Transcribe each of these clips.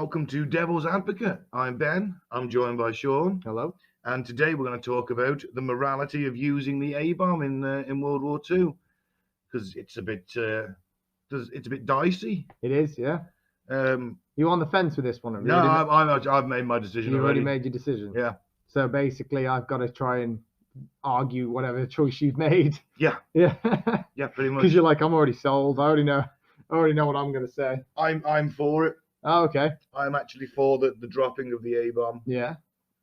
welcome to Devil's Advocate. I'm Ben. I'm joined by Sean. Hello. And today we're going to talk about the morality of using the A-bomb in World War II, because it's a bit dicey. It is, yeah. You on the fence with this one? No, I've made my decision. You've already made your decision. Yeah. So basically, I've got to try and argue whatever choice you've made. Yeah. Yeah. Yeah, pretty much. Because you're like, I'm already sold. I already know what I'm going to say. I'm for it. Oh, okay. I'm actually for the dropping of the A-bomb. Yeah.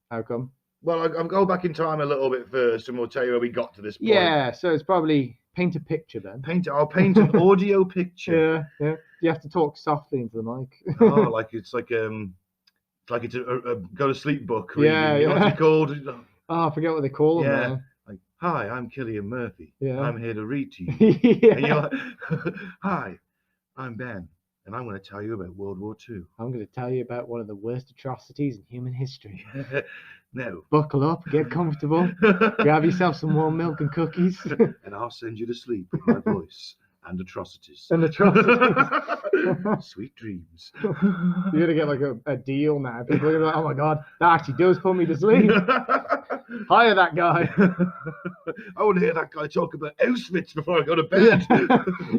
How come? Well, I'll go back in time a little bit first, and we'll tell you how we got to this point. Yeah. So it's probably paint a picture then. I'll paint an audio picture. Yeah. Yeah. You have to talk softly into the mic. Oh, like it's a go to sleep book. Reading. Yeah. What's it called? Oh, I forget what they call them. Yeah. Now. Like, hi, I'm Killian Murphy. Yeah. I'm here to read to you. Yeah. And you're like, hi, I'm Ben, and I'm going to tell you about World War II. I'm going to tell you about one of the worst atrocities in human history. No. Buckle up, get comfortable, grab yourself some warm milk and cookies. And I'll send you to sleep with my voice and atrocities. And atrocities. Sweet dreams. You're going to get like a deal now. People are like, oh my God, that actually does put me to sleep. Hire that guy. I want to hear that guy talk about Auschwitz before I go to bed.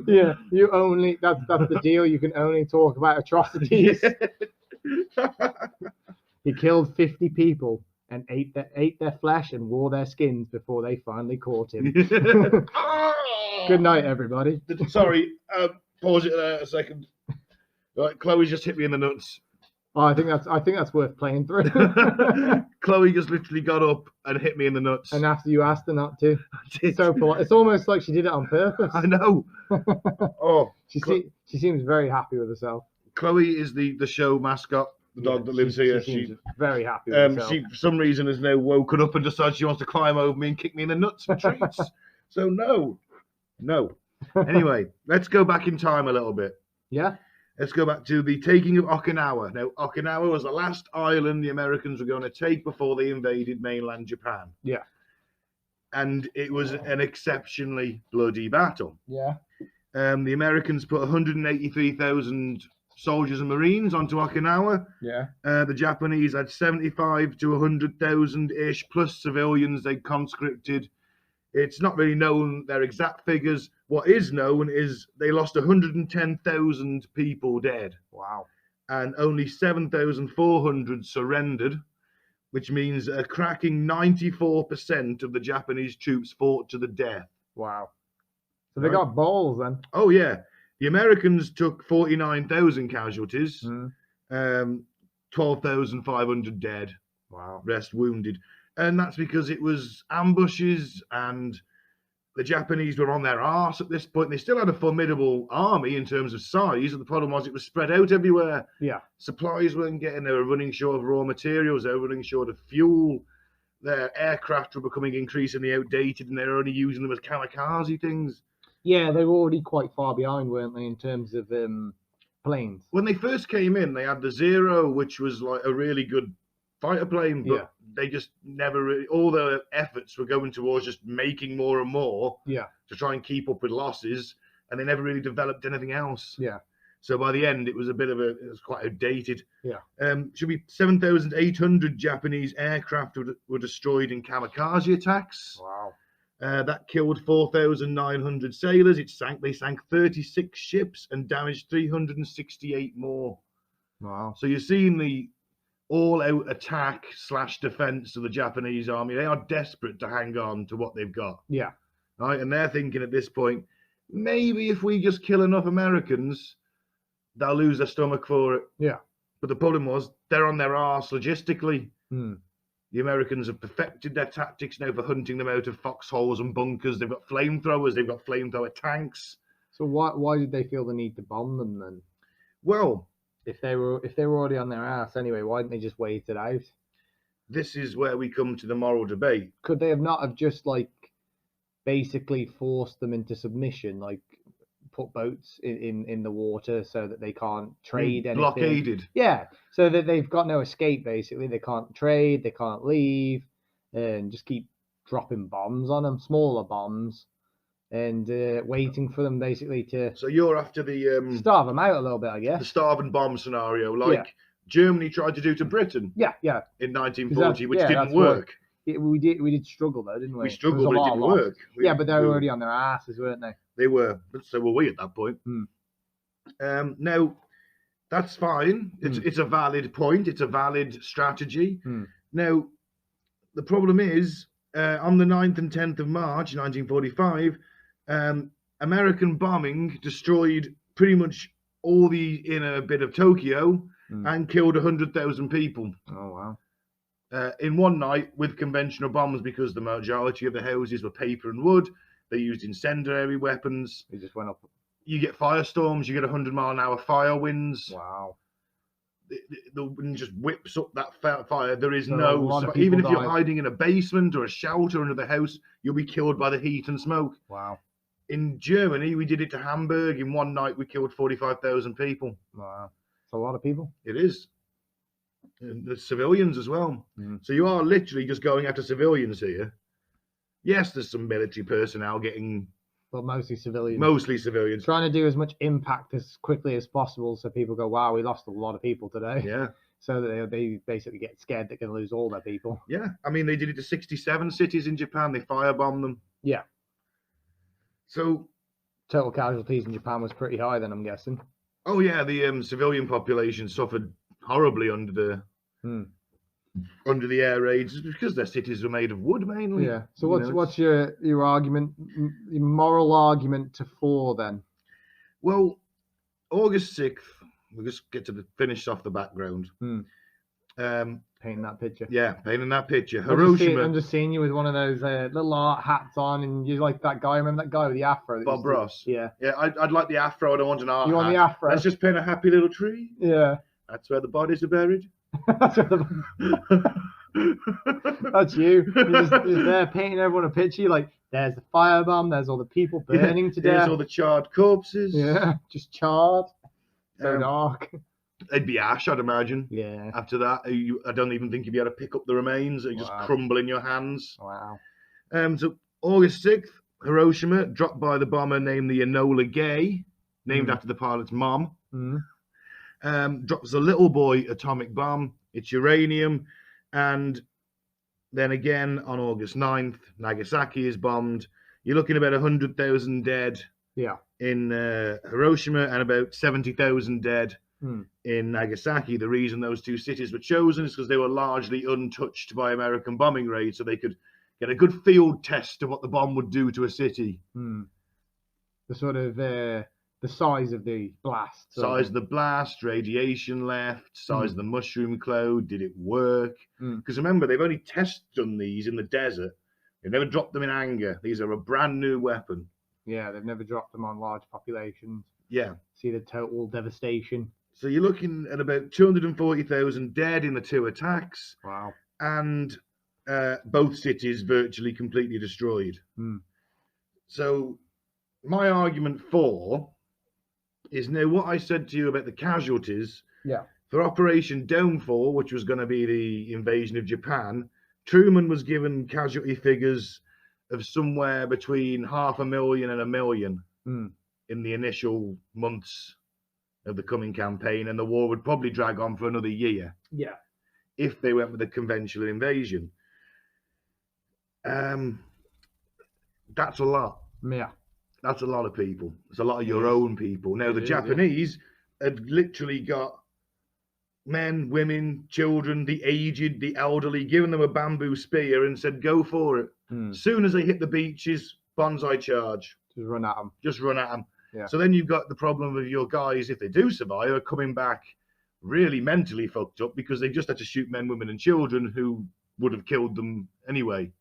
Yeah, that's the deal. You can only talk about atrocities. Yeah. He killed 50 people and ate their flesh and wore their skins before they finally caught him. Good night, everybody. Sorry, pause it there a second. Right, Chloe's just hit me in the nuts. Oh, I think that's worth playing through. Chloe just literally got up and hit me in the nuts. And after you asked her not to, It's so polite. It's almost like she did it on purpose. I know. Oh, She seems very happy with herself. Chloe is the show mascot, the dog that lives here. She seems very happy with herself. She for some reason has now woken up and decided she wants to climb over me and kick me in the nuts for treats. So no. Anyway, let's go back in time a little bit. Yeah. Let's go back to the taking of Okinawa. Now, Okinawa was the last island the Americans were going to take before they invaded mainland Japan. Yeah. And it was an exceptionally bloody battle. Yeah. The Americans put 183,000 soldiers and Marines onto Okinawa. Yeah. The Japanese had 75 to 100,000-ish plus civilians they conscripted. It's not really known their exact figures. What is known is they lost 110,000 people dead. Wow. And only 7,400 surrendered, which means a cracking 94% of the Japanese troops fought to the death. Wow. So they got balls then. Oh, yeah. The Americans took 49,000 casualties, 12,500 dead, Wow. rest wounded. And that's because it was ambushes and the Japanese were on their arse at this point. They still had a formidable army in terms of size. And the problem was it was spread out everywhere. Yeah. Supplies weren't getting, they were running short of raw materials, they were running short of fuel. Their aircraft were becoming increasingly outdated and they were only using them as kamikaze things. Yeah, they were already quite far behind, weren't they, in terms of planes? When they first came in, they had the Zero, which was like a really good fighter plane, but they just never really, all their efforts were going towards just making more and more to try and keep up with losses, and they never really developed anything else. Yeah. So by the end, it was quite outdated. Yeah. Should be 7,800 Japanese aircraft were destroyed in kamikaze attacks. Wow. That killed 4,900 sailors. They sank 36 ships and damaged 368 more. Wow. So you're seeing the all-out attack / defense of the Japanese army. They are desperate to hang on to what they've got. Yeah. Right, and they're thinking at this point, maybe if we just kill enough Americans, they'll lose their stomach for it. Yeah. But the problem was they're on their arse logistically. Hmm. The Americans have perfected their tactics now for hunting them out of foxholes and bunkers. They've got flamethrowers. They've got flamethrower tanks. So why did they feel the need to bomb them then? Well, if they were already on their ass anyway, why didn't they just wait it out? This is where we come to the moral debate. Could they have not have just like basically forced them into submission, like put boats in the water so that they can't trade anything? Blockaded. Yeah, so that they've got no escape basically. They can't trade, they can't leave, and just keep dropping bombs on them, smaller bombs, and waiting for them basically to. So you're after the starve them out a little bit, I guess. The starve and bomb scenario, like Germany tried to do to Britain. Yeah. In 1940, which didn't that's work. We did struggle though, didn't we? We struggled, but it didn't work. Yeah, but they were already on their asses, weren't they? They were, but so were we at that point. Now, that's fine. It's a valid point. It's a valid strategy. Now, the problem is, on the 9th and 10th of March, 1945, American bombing destroyed pretty much all the inner bit of Tokyo and killed 100,000 people. Oh, wow. In one night with conventional bombs, because the majority of the houses were paper and wood. They used incendiary weapons. They just went up. You get firestorms. You get 100-mile-an-hour fire winds. Wow. The wind just whips up that fire. There is even if you're hiding in a basement or a shelter under the house, you'll be killed by the heat and smoke. Wow. In Germany, we did it to Hamburg. In one night, we killed 45,000 people. Wow. It's a lot of people. It is. And the civilians as well. So you are literally just going after civilians here. Yes, there's some military personnel getting... But mostly civilians. Mostly civilians. Trying to do as much impact as quickly as possible so people go, wow, we lost a lot of people today. Yeah. So that they basically get scared they're going to lose all their people. Yeah. I mean, they did it to 67 cities in Japan. They firebombed them. Yeah. So... Total casualties in Japan was pretty high then, I'm guessing. Oh, yeah. The civilian population suffered horribly under the air raids because their cities were made of wood mainly. Yeah. So what's your argument, your moral argument for then? Well, August 6th, we'll just get to finish off the background. Painting that picture. Yeah, painting that picture. Hiroshima. I'm just seeing you with one of those little art hats on, and you're like that guy. Remember that guy with the afro? Bob Ross. Yeah. Yeah, I'd like the afro. I don't want an art You want hat. the afro? Let's just paint a happy little tree. Yeah. That's where the bodies are buried. That's you. You're just there painting everyone a picture. Like, there's the firebomb. There's all the people burning to death. There's all the charred corpses. Yeah, just charred. So dark. They'd be ash, I'd imagine. Yeah. After that, I don't even think you'd be able to pick up the remains. They just crumble in your hands. Wow. So August 6th, Hiroshima, dropped by the bomber named the Enola Gay, named after the pilot's mom. Drops a little boy atomic bomb. It's uranium. And then again on August 9th, Nagasaki is bombed. You're looking about 100,000 dead in Hiroshima and about 70,000 dead in Nagasaki. The reason those two cities were chosen is because they were largely untouched by American bombing raids, so they could get a good field test of what the bomb would do to a city. The sort of the size of the blast. Size of the blast, radiation left, size of the mushroom cloud, did it work? Because remember, they've only done these in the desert. They've never dropped them in anger. These are a brand new weapon. Yeah, they've never dropped them on large populations. Yeah. See the total devastation. So you're looking at about 240,000 dead in the two attacks. Wow. And both cities virtually completely destroyed. So my argument is now what I said to you about the casualties. Yeah. For Operation Downfall, which was going to be the invasion of Japan, Truman was given casualty figures of somewhere between 500,000 and 1 million in the initial months of the coming campaign, and the war would probably drag on for another year. Yeah. If they went with a conventional invasion. That's a lot. Yeah. That's a lot of people. It's a lot of your own people. Now, the Japanese had literally got men, women, children, the aged, the elderly, given them a bamboo spear and said, go for it. As soon as they hit the beaches, bonsai charge. Just run at them. Just run at them. Yeah. So then you've got the problem of your guys, if they do survive, are coming back really mentally fucked up because they just had to shoot men, women, and children who would have killed them anyway.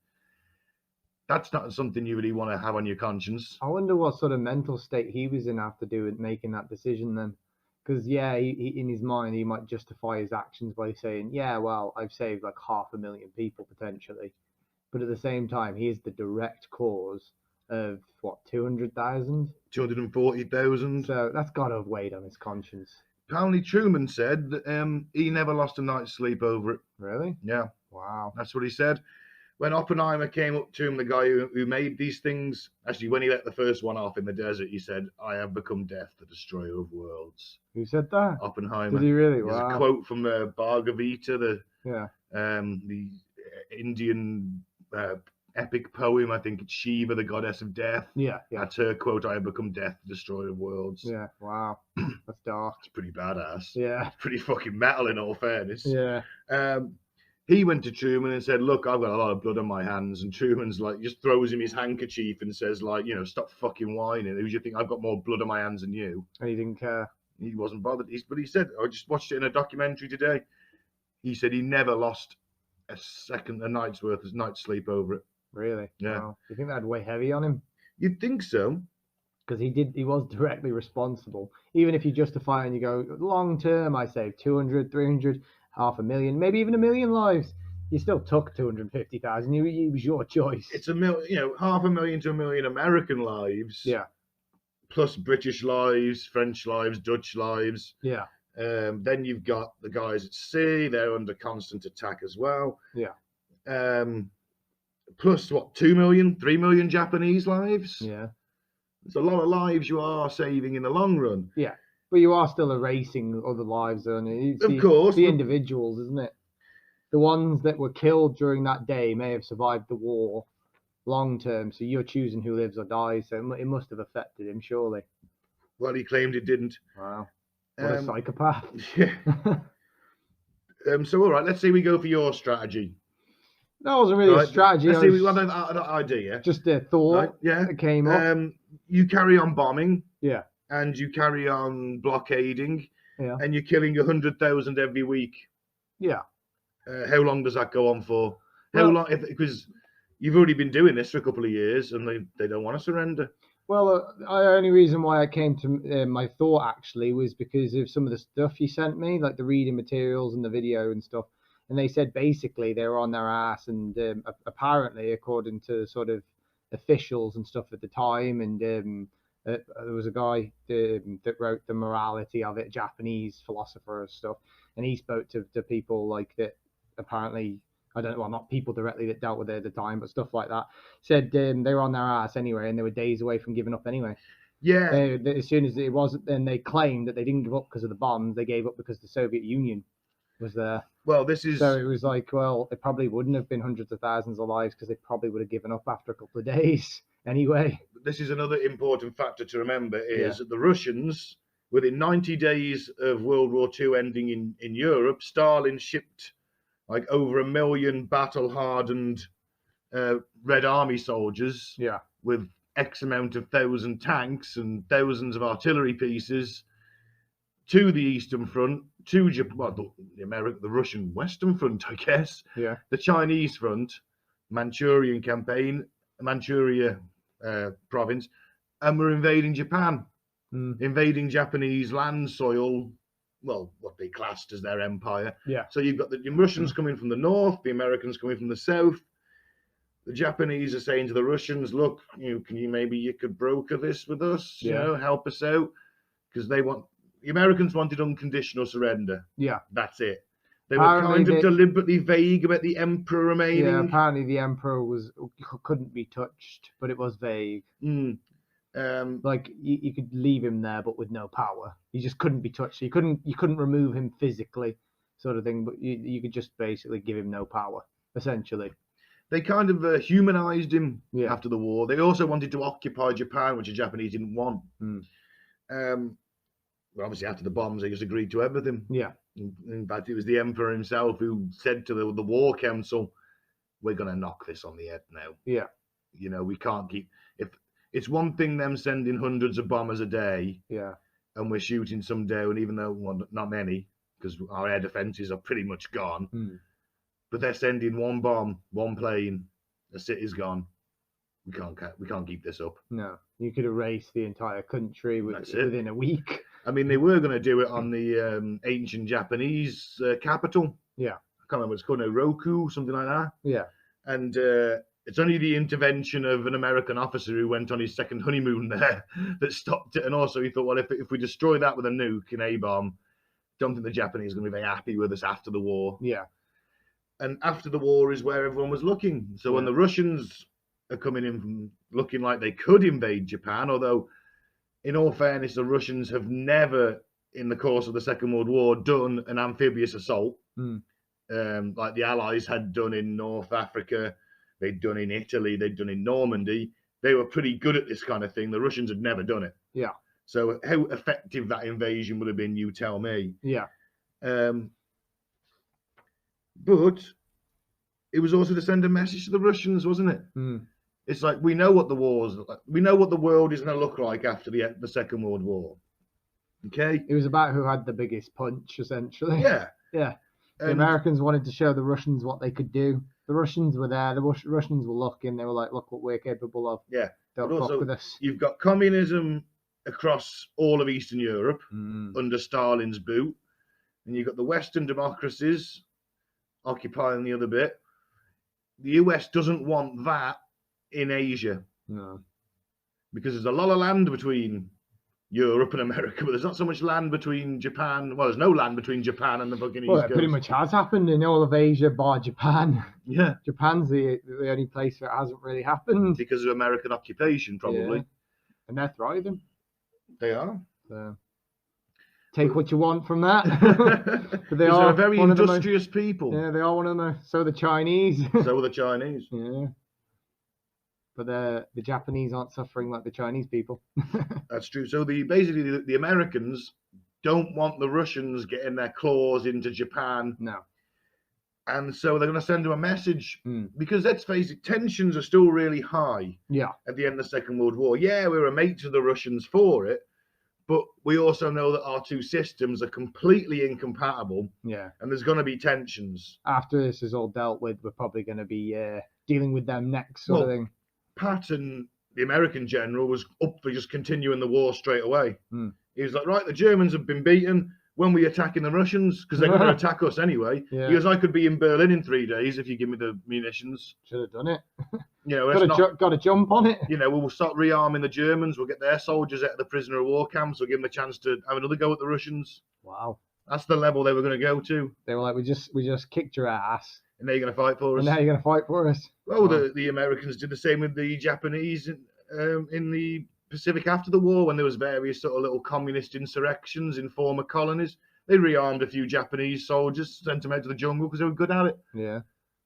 That's not something you really want to have on your conscience. I wonder what sort of mental state he was in after making that decision then. Because, yeah, he, in his mind, he might justify his actions by saying, yeah, well, I've saved like 500,000 people potentially. But at the same time, he is the direct cause of, what, 200,000? 240,000. So that's got to have weighed on his conscience. Apparently, Truman said that he never lost a night's sleep over it. Really? Yeah. Wow. That's what he said. when Oppenheimer came up to him, the guy who made these things, actually, when he let the first one off in the desert, he said, "I have become death, the destroyer of worlds." Who said that? Oppenheimer. Did he really? There's Wow. a quote from the Bhagavad Gita, the Indian epic poem. I think it's Shiva, the goddess of death. Yeah. That's her quote, "I have become death, the destroyer of worlds." Yeah. Wow. That's dark. It's pretty badass. Yeah. It's pretty fucking metal, in all fairness. Yeah. He went to Truman and said, "Look, I've got a lot of blood on my hands." And Truman's like, just throws him his handkerchief and says, like, "Stop fucking whining. Who do you think? I've got more blood on my hands than you." And he didn't care. He wasn't bothered. But he said, I just watched it in a documentary today. He said he never lost a night's sleep over it. Really? Yeah. Wow. Do you think that'd weigh heavy on him? You'd think so. Because he was directly responsible. Even if you justify and you go, long term, I saved 200, 300, 500,000, maybe even 1 million lives. You still took 250,000. It was your choice. It's 500,000 to 1 million American lives. Yeah. Plus British lives, French lives, Dutch lives. Yeah. Then you've got the guys at sea. They're under constant attack as well. Yeah. Plus, 2 million, 3 million Japanese lives? Yeah. It's a lot of lives you are saving in the long run. Yeah. But you are still erasing other lives, aren't you? Of course. The individuals, isn't it? The ones that were killed during that day may have survived the war long term. So you're choosing who lives or dies. So it must have affected him, surely. Well, he claimed it didn't. Wow. What a psychopath. Yeah. So, all right, let's say we go for your strategy. That wasn't really a strategy. Let's see, we have an idea. Just a thought right? Yeah. that came up. You carry on bombing. Yeah. And you carry on blockading. Yeah. And you're killing 100,000 every week. Yeah. How long does that go on for? How long? Because you've already been doing this for a couple of years, and they don't want to surrender. Well, the only reason why I came to my thought actually was because of some of the stuff you sent me, like the reading materials and the video and stuff. And they said basically they were on their ass, and apparently, according to sort of officials and stuff at the time, and there was a guy that wrote The Morality of It, Japanese philosopher and stuff, and he spoke to people like that. Apparently, I don't know, well, not people directly that dealt with it at the time, but stuff like that. Said they were on their ass anyway, and they were days away from giving up anyway. Yeah. As soon as it wasn't, then they claimed that they didn't give up because of the bombs. They gave up because the Soviet Union was there. Well, so it was like, well, it probably wouldn't have been hundreds of thousands of lives because they probably would have given up after a couple of days anyway. This is another important factor to remember is that the Russians, within 90 days of World War II ending in Europe, Stalin shipped like over 1 million battle-hardened Red Army soldiers with X amount of thousand tanks and thousands of artillery pieces to the Eastern Front, to the Russian Western Front, I guess. Yeah. The Chinese Front, Manchurian campaign, Manchuria province, and we're invading Japan, invading Japanese land, soil, well, what they classed as their empire. Yeah. So you've got the Russians coming from the north, the Americans coming from the south. The Japanese are saying to the Russians, "Look, you could broker this with us, help us out," because the Americans wanted unconditional surrender. Yeah. That's it. They were kind of deliberately vague about the emperor remaining. Yeah, apparently the emperor couldn't be touched, but it was vague. Like you could leave him there, but with no power. He just couldn't be touched. You couldn't remove him physically, sort of thing. But you could just basically give him no power, essentially. They kind of humanized him after the war. They also wanted to occupy Japan, which the Japanese didn't want. Well, obviously, after the bombs, they just agreed to everything. Yeah. In fact, it was the emperor himself who said to the war council, "We're going to knock this on the head now." Yeah. We can't keep... If it's one thing them sending hundreds of bombers a day, and we're shooting some down, even though not many, because our air defenses are pretty much gone. But they're sending one bomb, one plane, the city's gone. We can't keep this up. No, you could erase the entire country within a week. I mean, they were going to do it on the ancient Japanese capital. Yeah. I can't remember what it's called, Roku, something like that. Yeah. And it's only the intervention of an American officer who went on his second honeymoon there that stopped it. And also he thought, well, if we destroy that with a nuke, an A-bomb, don't think the Japanese are going to be very happy with us after the war. Yeah. And after the war is where everyone was looking. So when the Russians are coming in from looking like they could invade Japan, although in all fairness, the Russians have never, in the course of the Second World War, done an amphibious assault like the Allies had done in North Africa, they'd done in Italy, they'd done in Normandy. They were pretty good at this kind of thing. The Russians had never done it. Yeah. So how effective that invasion would have been, you tell me. Yeah. But it was also to send a message to the Russians, wasn't it? It's like, we know what the war's like. We know what the world is going to look like after the Second World War. Okay? It was about who had the biggest punch, essentially. Yeah. Yeah. The Americans wanted to show the Russians what they could do. The Russians were there. The Russians were looking. They were like, look what we're capable of. Yeah. Don't but fuck also, with us. You've got communism across all of Eastern Europe under Stalin's boot. And you've got the Western democracies occupying the other bit. The US doesn't want that in Asia. No. Because there's a lot of land between Europe and America, but there's not so much land between Japan. Well, there's no land between Japan and the fucking East Coast. It pretty much has happened in all of Asia bar Japan. Yeah. Japan's the only place where it hasn't really happened. Because of American occupation, probably. Yeah. And they're thriving. They are. So, take what you want from that. But they are very industrious people. Yeah, they are one of them. So the Chinese. So are the Chinese. Yeah. But the Japanese aren't suffering like the Chinese people. That's true. So basically the Americans don't want the Russians getting their claws into Japan. No. And so they're going to send them a message because, let's face it, tensions are still really high. Yeah. At the end of the Second World War. Yeah, we were a mate to the Russians for it, but we also know that our two systems are completely incompatible. Yeah. And there's going to be tensions. After this is all dealt with, we're probably going to be dealing with them next sort of thing. Patton, the American general, was up for just continuing the war straight away. He was like, right, the Germans have been beaten. When we attacking the Russians, because they're going to attack us anyway. Yeah. He goes, I could be in Berlin in 3 days if you give me the munitions. Should have done it. You know, got to jump on it. You know, we'll start rearming the Germans. We'll get their soldiers out of the prisoner of war camps. We'll give them a chance to have another go at the Russians. Wow. That's the level they were going to go to. They were like, we just kicked your ass. And now you're going to fight for us. And now you're going to fight for us. Well, the Americans did the same with the Japanese in the Pacific after the war, when there was various sort of little communist insurrections in former colonies. They rearmed a few Japanese soldiers, sent them out to the jungle because they were good at it. Yeah.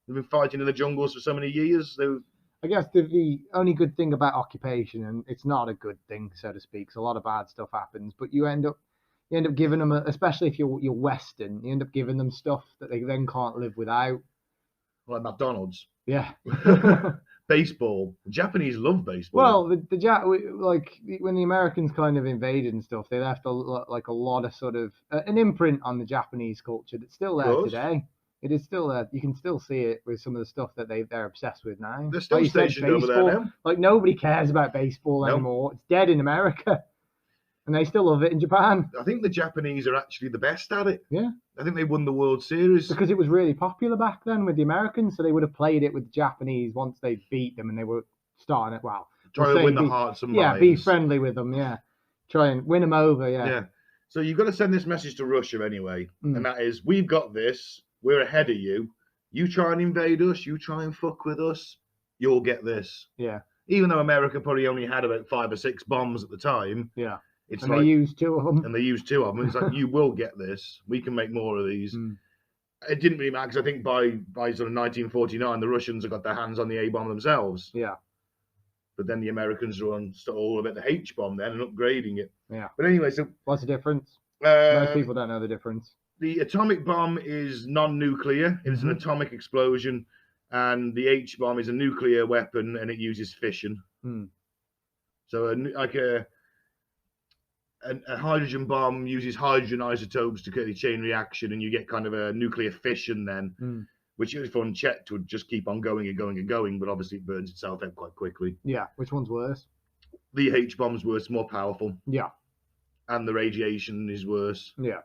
They've been fighting in the jungles for so many years. I guess the only good thing about occupation, and it's not a good thing, so to speak, so a lot of bad stuff happens, but you end up giving them, especially if you're Western, you end up giving them stuff that they then can't live without. Like McDonald's. Yeah. Baseball. The Japanese love baseball. Well, like when the Americans kind of invaded and stuff, they left a lot of sort of an imprint on the Japanese culture that's still there today. It is still there. You can still see it with some of the stuff that they're obsessed with now. They're still stationed over there now. Like nobody cares about baseball anymore. It's dead in America. And they still love it in Japan. I think the Japanese are actually the best at it. Yeah. I think they won the World Series. Because it was really popular back then with the Americans, so they would have played it with the Japanese once they beat them and they were starting it. Wow. Try to win the hearts and minds. Yeah, be friendly with them, yeah. Try and win them over, yeah. Yeah. So you've got to send this message to Russia anyway, and that is, we've got this, we're ahead of you. You try and invade us, you try and fuck with us, you'll get this. Yeah. Even though America probably only had about 5 or 6 bombs at the time. Yeah. They used 2 of them. And they used 2 of them. It's like, you will get this. We can make more of these. It didn't really matter because I think by sort of 1949, the Russians have got their hands on the A-bomb themselves. Yeah. But then the Americans are on all about the H-bomb then and upgrading it. Yeah. But anyway, so... What's the difference? Most people don't know the difference. The atomic bomb is non-nuclear. It's an atomic explosion. And the H-bomb is a nuclear weapon and it uses fission. So a hydrogen bomb uses hydrogen isotopes to create a chain reaction, and you get kind of a nuclear fission then, which if unchecked would just keep on going and going and going, but obviously it burns itself out quite quickly. Yeah, which one's worse? The H-bomb's worse, more powerful. Yeah. And the radiation is worse. Yeah.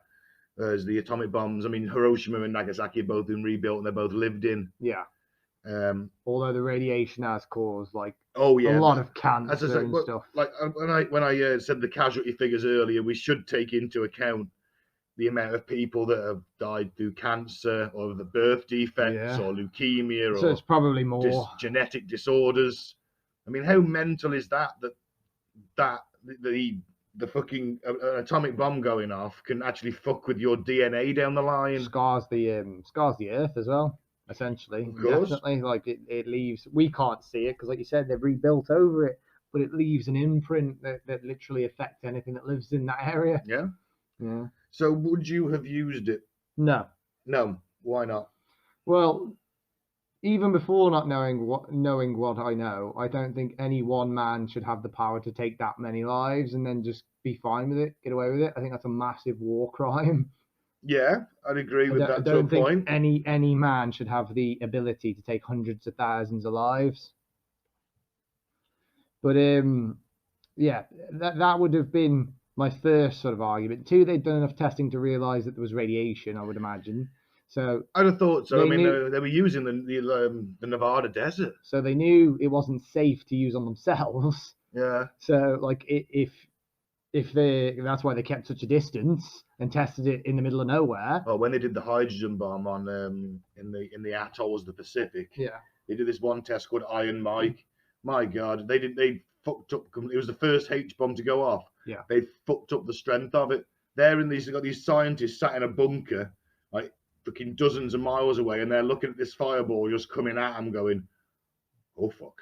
As the atomic bombs, I mean, Hiroshima and Nagasaki have both been rebuilt and they're both lived in. Yeah. Although the radiation has caused a lot of cancer and stuff. Like when I said the casualty figures earlier, we should take into account the amount of people that have died through cancer or the birth defects or leukemia so it's probably more genetic disorders. I mean, how mental is that? That the fucking atomic bomb going off can actually fuck with your DNA down the line. Scars the earth as well, essentially. Of course. Definitely, like it leaves. We can't see it because, like you said, they've rebuilt over it, but it leaves an imprint that literally affects anything that lives in that area. Yeah. Yeah. So would you have used it? No. No. Why not? Well, even before not knowing what I know, I don't think any one man should have the power to take that many lives and then just be fine with it, get away with it. I think that's a massive war crime. Yeah, I'd agree with that to a point. I don't think any man should have the ability to take hundreds of thousands of lives. But yeah, that would have been my first sort of argument. Two, they'd done enough testing to realise that there was radiation, I would imagine. So I'd have thought so. I mean, they were using the Nevada desert, so they knew it wasn't safe to use on themselves. Yeah. So like, that's why they kept such a distance and tested it in the middle of nowhere. Well, when they did the hydrogen bomb on in the atolls of the Pacific, they did this one test called Iron Mike. My God, they fucked up. It was the first H bomb to go off. Yeah. They fucked up the strength of it. They've got these scientists sat in a bunker, like fucking dozens of miles away, and they're looking at this fireball just coming at them, going, "Oh fuck,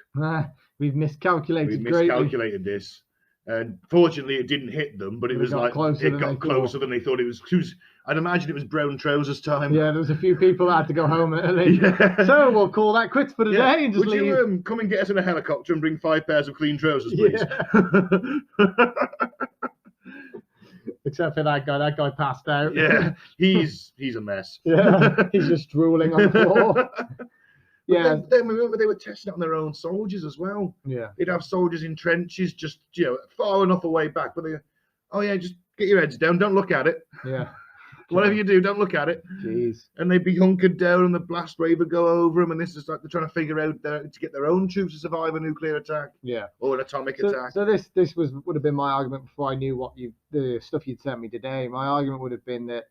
we've miscalculated. We've miscalculated this." And fortunately, it didn't hit them, but it was like it got closer than they thought it was. I'd imagine it was brown trousers time. Yeah, there was a few people that had to go home early. Yeah. So we'll call that quits for today and just leave. Would you come and get us in a helicopter and bring 5 pairs of clean trousers, please? Yeah. Except for that guy. That guy passed out. Yeah, he's a mess. Yeah, he's just drooling on the floor. Yeah. Then remember they were testing it on their own soldiers as well. Yeah. They'd have soldiers in trenches just far enough away back, but just get your heads down, don't look at it. Yeah. Whatever you do, don't look at it. Jeez. And they'd be hunkered down, and the blast wave would go over them, and this is like they're trying to figure out to get their own troops to survive a nuclear attack. Yeah. Or an atomic attack. So this would have been my argument before I knew the stuff you'd sent me today. My argument would have been that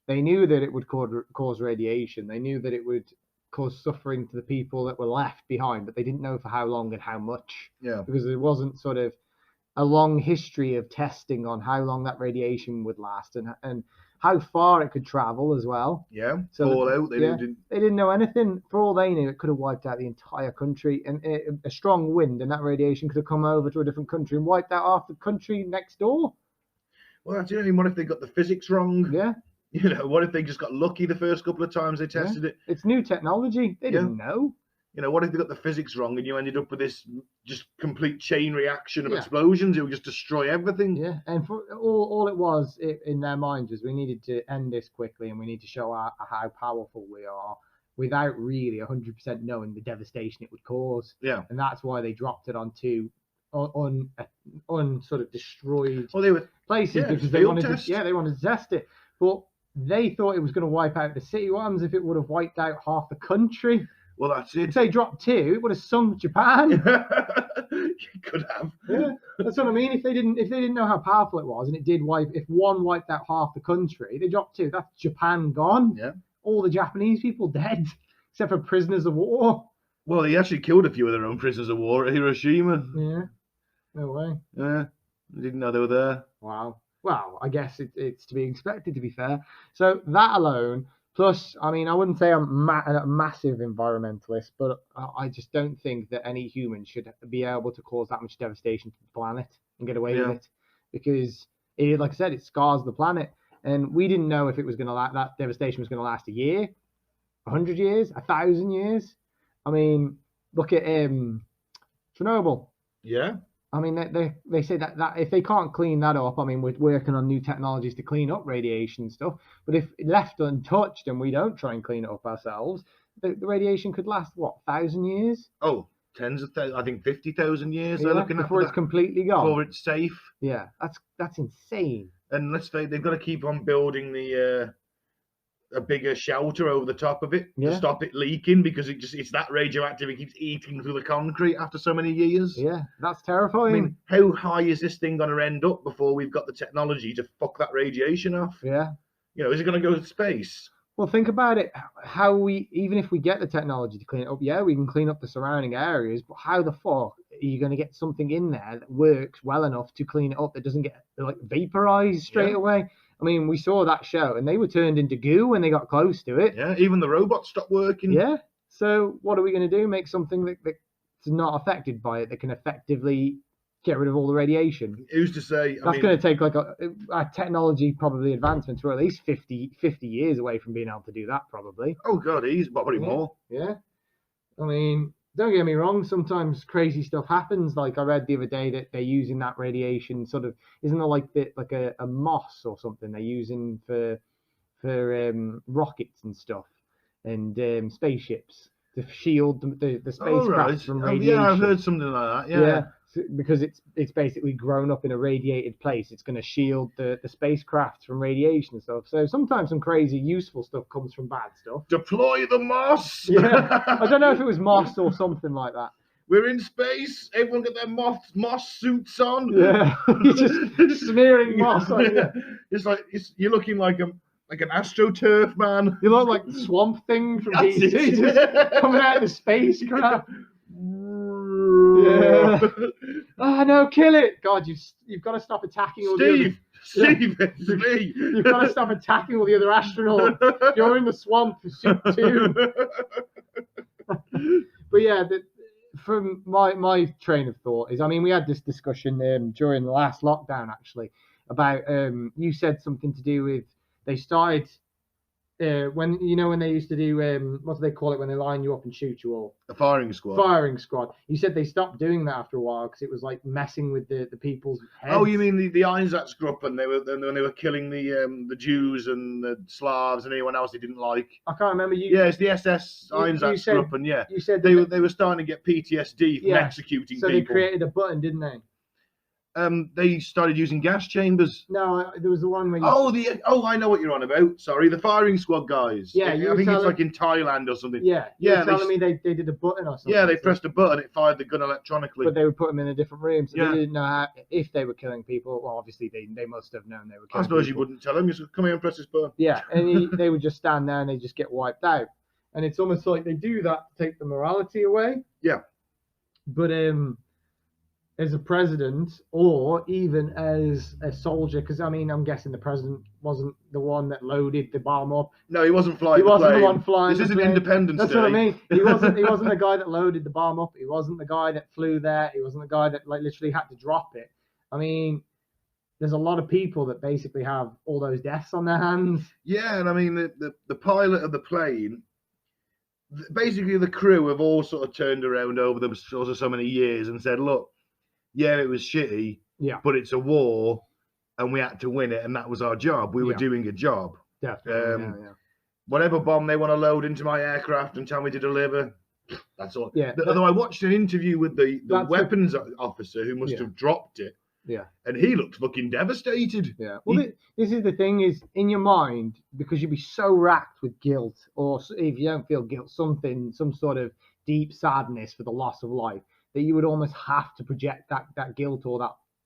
they knew that it would cause radiation. They knew that it would cause suffering to the people that were left behind, but they didn't know for how long and how much. Yeah. Because there wasn't sort of a long history of testing on how long that radiation would last and how far it could travel as well. Yeah. So they didn't know anything. For all they knew, it could have wiped out the entire country, and a strong wind and that radiation could have come over to a different country and wiped out half the country next door. Well, that's the only one if they got the physics wrong. Yeah. What if they just got lucky the first couple of times they tested it? It's new technology. They didn't know. What if they got the physics wrong and you ended up with this just complete chain reaction of explosions? It would just destroy everything. Yeah, and for all it was in their minds was we needed to end this quickly and we need to show how powerful we are without really 100% knowing the devastation it would cause. Yeah. And that's why they dropped it on two sort of destroyed places because they wanted to test it. But they thought it was going to wipe out the city. What happens if it would have wiped out half the country? Well, that's it. If they dropped 2, it would have sunk Japan. You could have. Yeah, that's what I mean. If they didn't know how powerful it was, and it did wipe, if one wiped out half the country, they dropped 2. That's Japan gone. Yeah. All the Japanese people dead, except for prisoners of war. Well, they actually killed a few of their own prisoners of war at Hiroshima. Yeah. No way. Yeah. I didn't know they were there. Wow. Well, I guess it's to be expected, to be fair. So that alone. Plus, I mean, I wouldn't say I'm a massive environmentalist, but I just don't think that any human should be able to cause that much devastation to the planet and get away with it. Because, like I said, it scars the planet. And we didn't know if it was going to that devastation was going to last a year, 100 years, 1,000 years. I mean, look at Chernobyl. Yeah. I mean, they say that if they can't clean that up, I mean, we're working on new technologies to clean up radiation stuff. But if left untouched and we don't try and clean it up ourselves, the radiation could last, 1,000 years? Oh, tens of thousands. I think 50,000 years they're looking at before it's completely gone. Before it's safe. Yeah, that's insane. And let's say they've got to keep on building a bigger shelter over the top of it to stop it leaking because it's that radioactive. It keeps eating through the concrete after so many years. Yeah, that's terrifying. I mean, how high is this thing going to end up before we've got the technology to fuck that radiation off? Yeah. You know, is it going to go to space? Well, think about it. How even if we get the technology to clean it up, yeah, we can clean up the surrounding areas, but how the fuck are you going to get something in there that works well enough to clean it up that doesn't get like vaporized straight away? I mean, we saw that show and they were turned into goo when they got close to it. Yeah, even the robots stopped working. Yeah. So what are we going to do? Make something that's not affected by it, that can effectively get rid of all the radiation. Who's to say? That's going to take like a technology probably advancements. We're at least 50 years away from being able to do that probably. Oh God, he's probably more. Yeah. I mean, don't get me wrong, sometimes crazy stuff happens. Like I read the other day that they're using that radiation sort of, isn't it like a moss or something they're using for rockets and stuff and spaceships to shield the spacecraft from radiation. Yeah, I've heard something like that. Yeah. Because it's basically grown up in a radiated place. It's going to shield the spacecraft from radiation and stuff. So sometimes some crazy useful stuff comes from bad stuff. Deploy the moss. Yeah, I don't know if it was moss or something like that. We're in space. Everyone get their moss suits on. Yeah, you're just smearing moss on you. It's like you're looking like an AstroTurf man. You look like Swamp Thing from DC, just coming out of the spacecraft. Yeah. Oh no, kill it! God, you've got to stop attacking all the other... Steve, it's me. You've got to stop attacking all the other astronauts. You're in the swamp for suit 2. But yeah, from my train of thought is, I mean, we had this discussion during the last lockdown actually about you said something to do with they started when they used to do what do they call it when they line you up and shoot you all? A firing squad. Firing squad. You said they stopped doing that after a while because it was like messing with the people's heads. Oh, you mean the Einsatzgruppen? They were killing the Jews and the Slavs and anyone else they didn't like. I can't remember. Yeah, it's the SS Einsatzgruppen. Yeah, you said they were starting to get PTSD from executing people. So they created a button, didn't they? They started using gas chambers. No, there was the one where I know what you're on about. Sorry, the firing squad guys. Yeah, I think it's like in Thailand or something. Yeah, you were telling me they did a button or something. Yeah, they pressed a button, it fired the gun electronically. But they would put them in a different room, so they didn't know if they were killing people. Well, obviously they must have known they were killing people. I suppose you wouldn't tell them. You just come here and press this button. Yeah, and they would just stand there and they just get wiped out. And it's almost like they do that to take the morality away. Yeah. But as a president or even as a soldier, because I mean, I'm guessing the president wasn't the one that loaded the bomb up. No, he wasn't flying. He wasn't the one flying. This isn't Independence Day. That's what I mean. He wasn't the guy that loaded the bomb up. He wasn't the guy that flew there. He wasn't the guy that like literally had to drop it. I mean, there's a lot of people that basically have all those deaths on their hands. Yeah, and I mean the pilot of the plane. Basically, the crew have all sort of turned around over the course of so many years and said, look, yeah, it was shitty, but it's a war, and we had to win it, and that was our job. We were doing a job. Definitely. Whatever bomb they want to load into my aircraft and tell me to deliver, that's all. Yeah. Although I watched an interview with the weapons officer who must have dropped it. Yeah. And he looked fucking devastated. Yeah. Well, this is the thing is, in your mind, because you'd be so racked with guilt, or if you don't feel guilt, some sort of deep sadness for the loss of life, that you would almost have to project that guilt or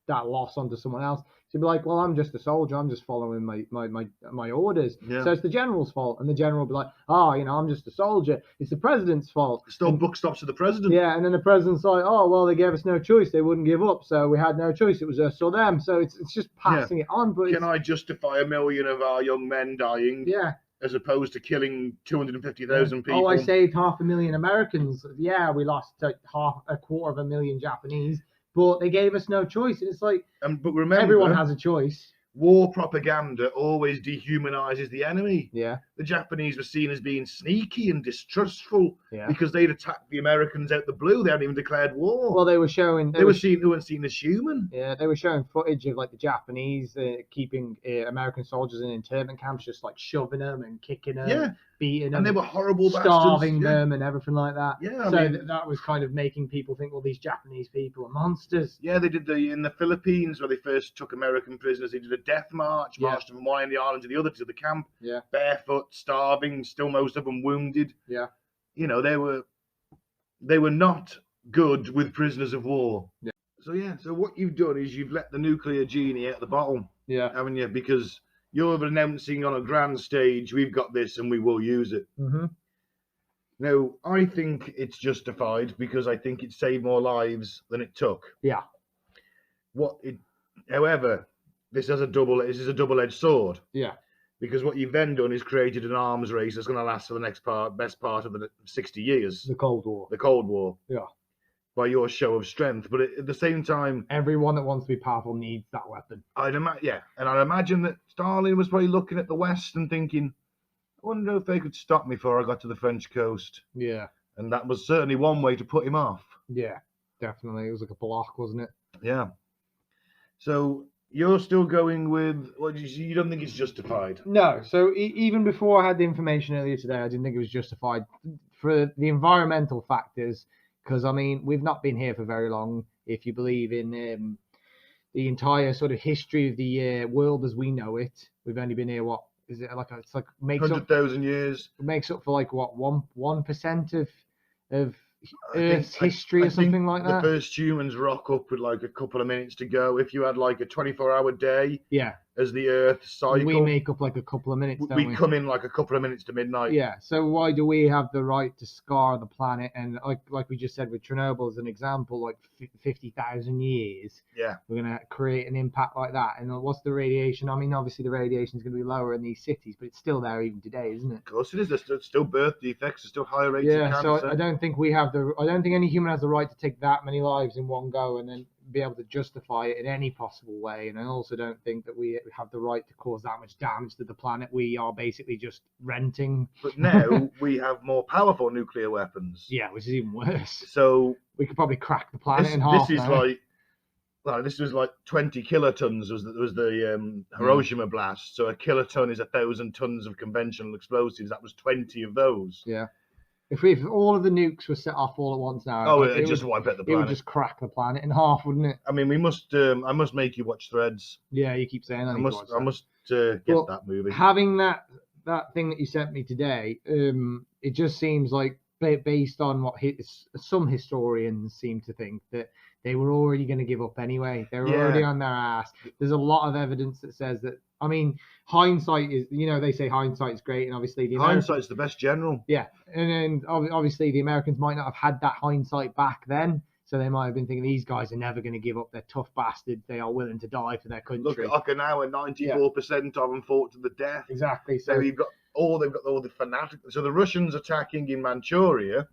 that loss onto someone else. So you'd be like, well, I'm just a soldier. I'm just following my orders. Yeah. So it's the general's fault. And the general will be like, I'm just a soldier. It's the president's fault. Still buck stops to the president. Yeah. And then the president's like, oh, well, they gave us no choice. They wouldn't give up. So we had no choice. It was us or them. So it's just passing it on. But can I justify 1 million of our young men dying? Yeah. As opposed to killing 250,000 people. Oh, I saved 500,000 Americans. Yeah, we lost a 250,000 Japanese, but they gave us no choice. And it's like, but remember, everyone has a choice. War propaganda always dehumanizes the enemy. Yeah. The Japanese were seen as being sneaky and distrustful because they'd attacked the Americans out the blue. They hadn't even declared war. Well, they were showing... They weren't seen as human. Yeah, they were showing footage of like the Japanese keeping American soldiers in internment camps, just like shoving them and kicking them, beating them. And they were horrible starving bastards. them and everything like that. Yeah, that was kind of making people think, well, these Japanese people are monsters. Yeah, they did in the Philippines where they first took American prisoners. They did a death marched them from one end of the island to the other to the camp. Yeah, barefoot, starving, still most of them wounded. Yeah, they were not good with prisoners of war. Yeah. So what you've done is you've let the nuclear genie out of the bottle. Yeah, haven't you? Because you're announcing on a grand stage, we've got this and we will use it. Mm-hmm. Now, I think it's justified because I think it saved more lives than it took. Yeah. However, this is a double-edged sword. Yeah. Because what you've then done is created an arms race that's going to last for the best part of the 60 years. The Cold War. The Cold War. Yeah. By your show of strength, but at the same time, everyone that wants to be powerful needs that weapon. I'd imagine that Stalin was probably looking at the West and thinking, I wonder if they could stop me before I got to the French coast. Yeah. And that was certainly one way to put him off. Yeah, definitely. It was like a block, wasn't it? Yeah. So you're still going with you don't think it's justified? No. So even before I had the information earlier today, I didn't think it was justified for the environmental factors. Because, I mean, we've not been here for very long. If you believe in the entire sort of history of the world as we know it, we've only been here, what is it like? It's like makes 100,000 years. It makes up for like what 1% of Earth's history or something like that. The first humans rock up with like a couple of minutes to go. If you had like a 24-hour day, yeah, as the Earth cycle, we make up like a couple of minutes. Don't we come in like a couple of minutes to midnight. Yeah. So why do we have the right to scar the planet? And like we just said with Chernobyl as an example, like 50,000 years. Yeah. We're gonna create an impact like that. And what's the radiation? I mean, obviously the radiation is gonna be lower in these cities, but it's still there even today, isn't it? Of course it is. There's still birth defects. There's still higher rates of cancer. So I don't think I don't think any human has the right to take that many lives in one go and then be able to justify it in any possible way. And I also don't think that we have the right to cause that much damage to the planet. We are basically just renting. But now we have more powerful nuclear weapons. Yeah, which is even worse. So we could probably crack the planet in half. This was like 20 kilotons was the Hiroshima blast. So a kiloton is 1,000 tons of conventional explosives. That was 20 of those. Yeah. If all of the nukes were set off all at once now, it just wipe out the planet. It would just crack the planet in half, wouldn't it? I mean, we must. I must make you watch Threads. Yeah, you keep saying that. I must get that movie. Having that thing that you sent me today, it just seems like based on what some historians seem to think that they were already going to give up anyway. They were already on their ass. There's a lot of evidence that says that. I mean, hindsight is, they say hindsight is great, and obviously hindsight's the best general. Yeah, and obviously the Americans might not have had that hindsight back then, so they might have been thinking these guys are never going to give up. They're tough bastards. They are willing to die for their country. Look at Okinawa, 94% of them fought to the death. Exactly. So they've got all the fanatics. So the Russians attacking in Manchuria.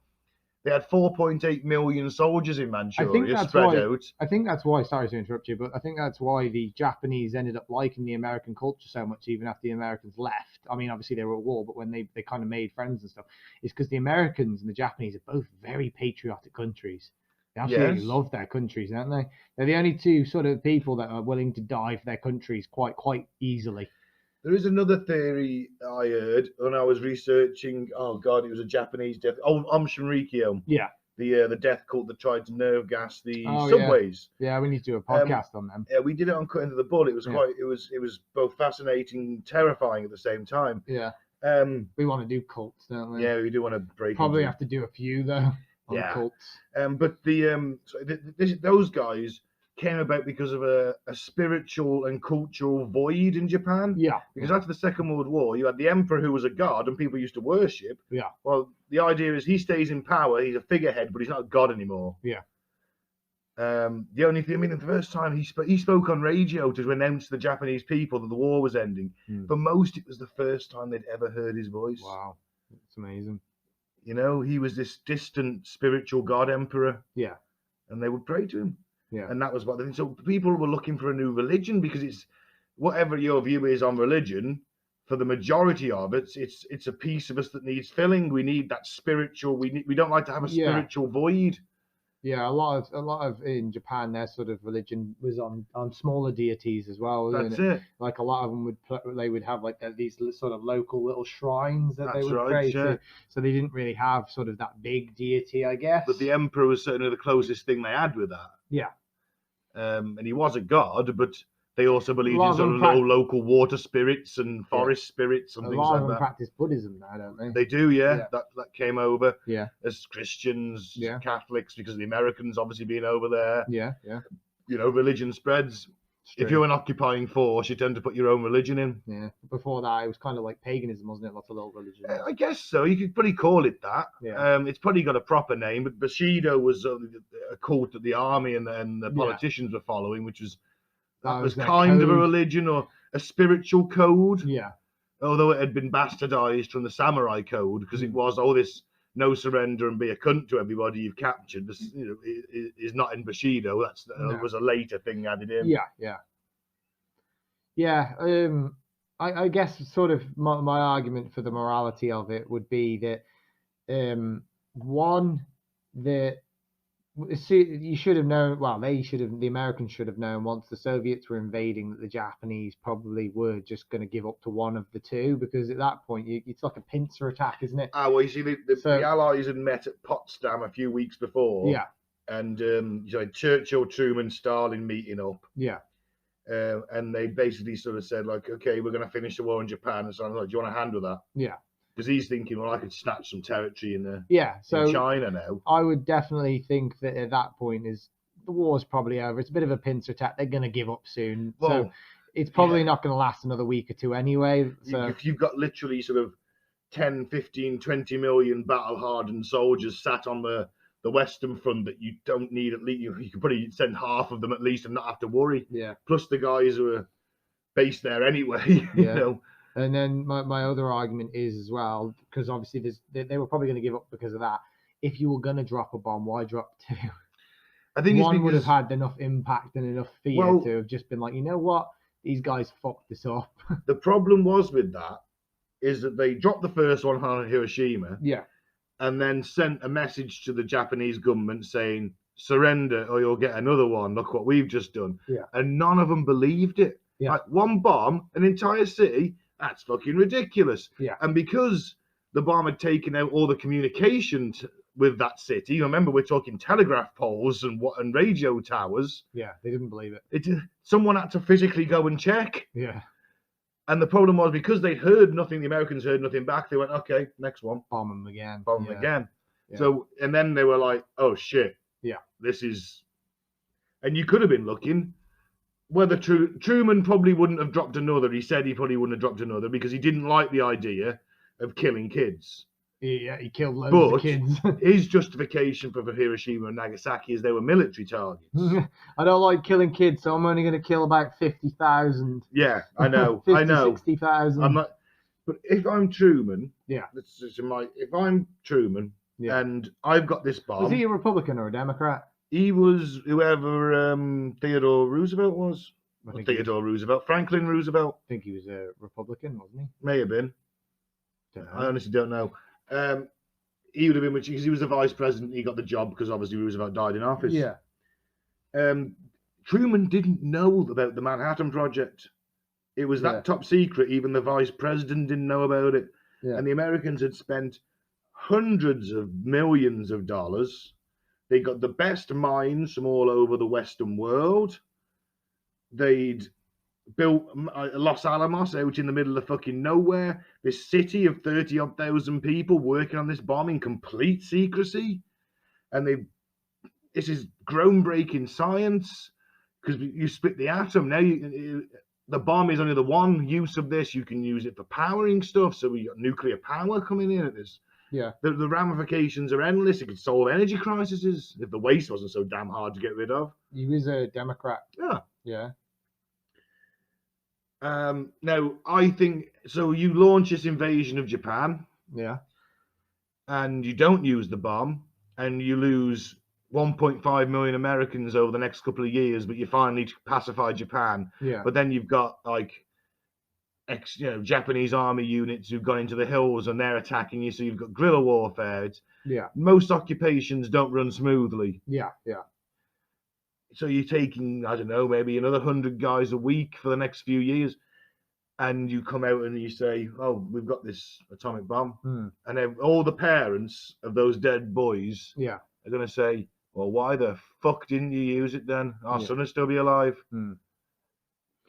They had 4.8 million soldiers in Manchuria spread out. I think that's why, sorry to interrupt you, but I think that's why the Japanese ended up liking the American culture so much even after the Americans left. I mean, obviously they were at war, but when they kind of made friends and stuff, it's because the Americans and the Japanese are both very patriotic countries. They absolutely love their countries, don't they? They're the only two sort of people that are willing to die for their countries quite easily. There is another theory I heard when I was researching. Oh God, it was a Japanese death. Oh, Aum Shinrikyo. Yeah. The death cult that tried to nerve gas the subways. Yeah, we need to do a podcast on them. Yeah, we did it on Cutting to the Bull. It was it was both fascinating and terrifying at the same time. Yeah. We want to do cults, don't we? Yeah, we do want to break. Probably have to do a few though. On cults. But those guys came about because of a spiritual and cultural void in Japan. Yeah. Because after the Second World War, you had the emperor who was a god and people used to worship. Yeah. Well, the idea is he stays in power. He's a figurehead, but he's not a god anymore. Yeah. The only thing, the first time he spoke on radio to announce to the Japanese people that the war was ending. For most, it was the first time they'd ever heard his voice. Wow. It's amazing. He was this distant spiritual god emperor. Yeah. And they would pray to him. Yeah. And that was what they did. So people were looking for a new religion because it's whatever your view is on religion, for the majority of it, it's a piece of us that needs filling. We need that spiritual. We don't like to have a spiritual void. Yeah, a lot of in Japan, their sort of religion was on smaller deities as well. That's it. Like a lot of them would have like these sort of local little shrines that they would pray to. So they didn't really have sort of that big deity, I guess. But the emperor was certainly the closest thing they had with that. Yeah. And he was a god, but they also believed in sort of local water spirits and forest spirits and things like that. A lot of them practice Buddhism now, don't they? They do, yeah. That came over as Christians, Catholics, because of the Americans obviously being over there. Yeah. Religion spreads. if you're an occupying force, you tend to put your own religion in. Yeah. Before that, it was kind of like paganism, wasn't it? Lots of little religions. I guess so. You could probably call it that. Yeah. It's probably got a proper name, but Bushido was a cult that the army and the politicians were following, which was kind of a religion or a spiritual code. Yeah. Although it had been bastardized from the samurai code, because it was this no surrender and be a cunt to everybody you've captured. This, is not in Bushido. Was a later thing added in. Yeah. I guess sort of my argument for the morality of it would be that one, that you should have known. Well, the Americans should have known once the Soviets were invading that the Japanese probably were just going to give up to one of the two, because at that point it's like a pincer attack, isn't it? Well, you see, the Allies had met at Potsdam a few weeks before. Yeah. And Churchill, Truman, Stalin meeting up. Yeah. And they basically sort of said, like, okay, we're going to finish the war in Japan. And so I'm like, do you want to handle that? Yeah. Because he's thinking, well, I could snatch some territory in China now. I would definitely think that at that point the war's probably over. It's a bit of a pincer attack. They're going to give up soon. Well, so it's probably not going to last another week or two anyway. So if you've got literally sort of 10, 15, 20 million battle-hardened soldiers sat on the Western Front that you don't need, at least you could probably send half of them at least and not have to worry. Yeah. Plus the guys who are based there anyway. And then my other argument is as well, because obviously they were probably going to give up because of that. If you were going to drop a bomb, why drop two? I think one would have had enough impact and enough fear to have just been like, you know what, these guys fucked this up. The problem was with that is that they dropped the first one on Hiroshima. Yeah. And then sent a message to the Japanese government saying, surrender or you'll get another one. Look what we've just done. Yeah. And none of them believed it. Yeah. Like, one bomb, an entire city, that's fucking ridiculous. Yeah. And because the bomb had taken out all the communication with that city, you remember we're talking telegraph poles and radio towers. Yeah, they didn't believe it. Someone had to physically go and check. Yeah. And the problem was, because they'd heard nothing, the Americans heard nothing back, they went, okay, next one. Bomb them again. Bomb them again. Yeah. So, and then they were like, oh shit. Yeah. This is... And you could have been looking... Whether Truman probably wouldn't have dropped another. He said he probably wouldn't have dropped another because he didn't like the idea of killing kids. Yeah, he killed loads of kids. His justification for Hiroshima and Nagasaki is they were military targets. I don't like killing kids, so I'm only going to kill about 50,000. Yeah, I know. 60,000. I'm not. But if I'm Truman, if I'm Truman, and I've got this bomb. Was he a Republican or a Democrat? He was whoever Theodore Roosevelt was. Franklin Roosevelt. I think he was a Republican, wasn't he? May have been. I honestly don't know. He would have been, because he was the vice president. He got the job because obviously Roosevelt died in office. Yeah. Truman didn't know about the Manhattan Project. It was that top secret. Even the vice president didn't know about it. Yeah. And the Americans had spent hundreds of millions of dollars. They got the best mines from all over the Western world. They'd built Los Alamos out in the middle of fucking nowhere. This city of 30-odd thousand people working on this bomb in complete secrecy. And this is groundbreaking science, because you split the atom. Now the bomb is only the one use of this. You can use it for powering stuff. So we got nuclear power coming in. The ramifications are endless. It could solve energy crises if the waste wasn't so damn hard to get rid of. He was a Democrat. Yeah. Now, I think, so you launch this invasion of Japan. Yeah. And you don't use the bomb, and you lose 1.5 million Americans over the next couple of years, but you finally pacify Japan. Yeah. But then you've got, like, Japanese army units who've gone into the hills and they're attacking you, so you've got guerrilla warfare. Most occupations don't run smoothly. Yeah. So you're taking, I don't know, maybe another 100 guys a week for the next few years, and you come out and you say, oh, we've got this atomic bomb. And then all the parents of those dead boys are going to say, well, why the fuck didn't you use it then? Our son will still be alive.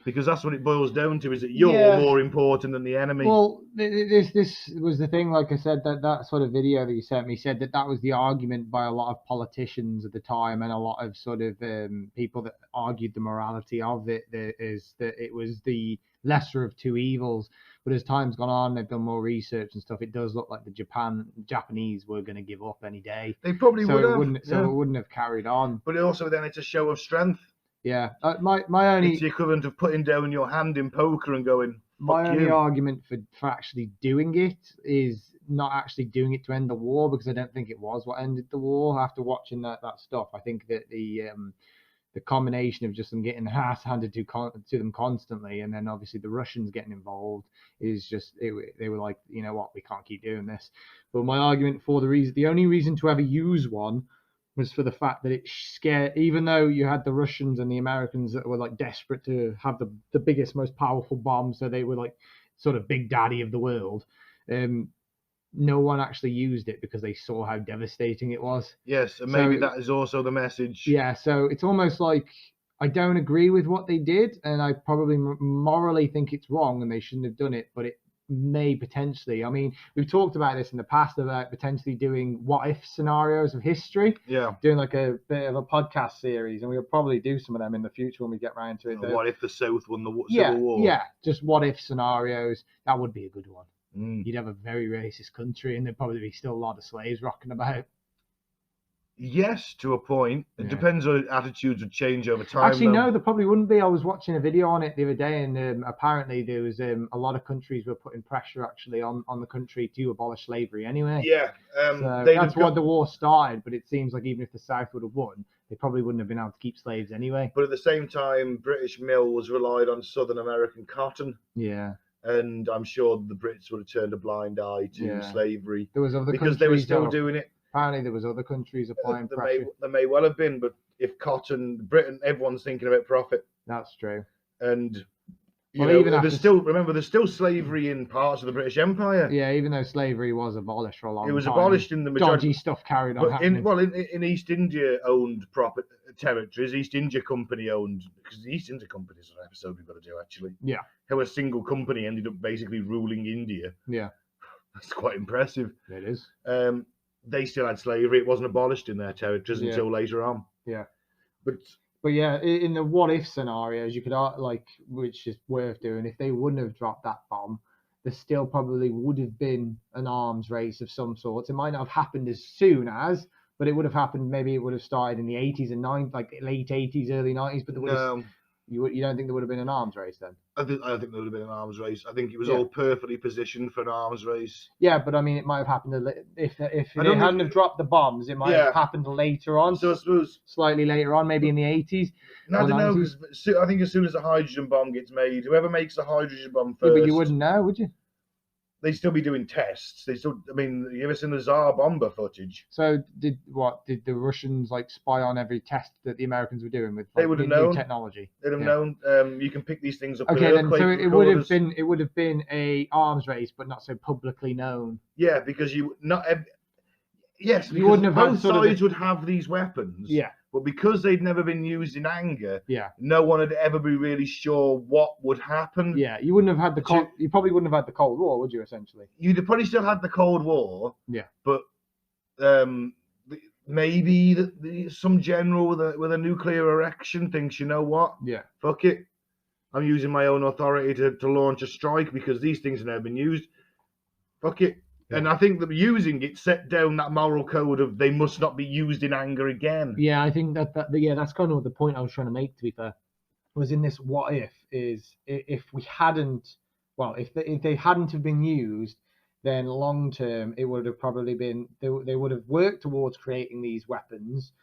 Because that's what it boils down to, is that you're more important than the enemy. Well, this was the thing, like I said, that sort of video that you sent me said that was the argument by a lot of politicians at the time, and a lot of sort of people that argued the morality of it, is that it was the lesser of two evils. But as time's gone on, they've done more research and stuff. It does look like the Japanese were going to give up any day. They probably would have. So it wouldn't have carried on. But also then it's a show of strength. Yeah, my only... It's the equivalent of putting down your hand in poker and going, my only argument for actually doing it is not actually doing it to end the war, because I don't think it was what ended the war. After watching that stuff, I think that the combination of just them getting ass handed to them constantly, and then obviously the Russians getting involved, is just, they were like, you know what, we can't keep doing this. But my argument for the only reason to ever use one was for the fact that it scared, even though you had the Russians and the Americans that were like desperate to have the biggest, most powerful bomb, so they were like sort of big daddy of the world. No one actually used it because they saw how devastating it was. Yes, and maybe that is also the message. Yeah, so it's almost like I don't agree with what they did, and I probably morally think it's wrong and they shouldn't have done it, but it may potentially, I mean, we've talked about this in the past about potentially doing what if scenarios of history. Yeah, doing like a bit of a podcast series, and we'll probably do some of them in the future when we get round to it. What if the South won the Civil War? Yeah, just what if scenarios. That would be a good one. You'd have a very racist country, and there'd probably be still a lot of slaves rocking about. Yes, to a point. It depends on attitudes would change over time. Actually, no, there probably wouldn't be. I was watching a video on it the other day, and apparently there was a lot of countries were putting pressure actually on the country to abolish slavery anyway. Yeah, so that's why the war started. But it seems like even if the South would have won, they probably wouldn't have been able to keep slaves anyway. But at the same time, British mills relied on Southern American cotton. Yeah. And I'm sure the Brits would have turned a blind eye to slavery. There was other because they were still doing it. Apparently, there was other countries applying pressure. There may well have been, but if cotton, Britain, everyone's thinking about profit. That's true. And you know, there's still slavery in parts of the British Empire. Yeah, even though slavery was abolished for a long time. It was abolished in the majority. Dodgy stuff carried on happening. In East India owned proper territories, East India Company owned, because the East India Company is an episode we've got to do actually. Yeah. How a single company ended up basically ruling India. Yeah. That's quite impressive. It is. They still had slavery. It wasn't abolished in their territories until later on. Yeah. But yeah, in the what if scenarios, you could which is worth doing. If they wouldn't have dropped that bomb, there still probably would have been an arms race of some sort. It might not have happened as soon as, but it would have happened. Maybe it would have started in the 80s and 90s, like late 80s, early 90s. But there would have, you don't think there would have been an arms race then? I think there would have been an arms race. I think it was all perfectly positioned for an arms race. Yeah, but I mean, it might have happened if they hadn't have dropped the bombs. It might have happened later on. So I suppose slightly later on, maybe in the 80s. No, I don't know. Because I think as soon as the hydrogen bomb gets made, whoever makes the hydrogen bomb first. Yeah, but you wouldn't know, would you? They'd still be doing tests. I mean, you ever seen the Tsar bomber footage? So did the Russians spy on every test that the Americans were doing with they would have known technology? They'd have known. You can pick these things up. Okay, then so it would have been a arms race, but not so publicly known. Yeah, because you wouldn't have both sides would have these weapons. Yeah. But because they'd never been used in anger, yeah, no one would ever be really sure what would happen. Yeah, you wouldn't have had you probably wouldn't have had the Cold War, would you? Essentially, you'd have probably still had the Cold War. Yeah, but maybe some general with a nuclear erection thinks, you know what? Yeah, fuck it, I'm using my own authority to launch a strike because these things have never been used. Fuck it. And I think that using it set down that moral code of they must not be used in anger again. Yeah, I think that's kind of the point I was trying to make, to be fair, was in this what if is if we hadn't, if they hadn't have been used, then long term it would have probably been, they would have worked towards creating these weapons,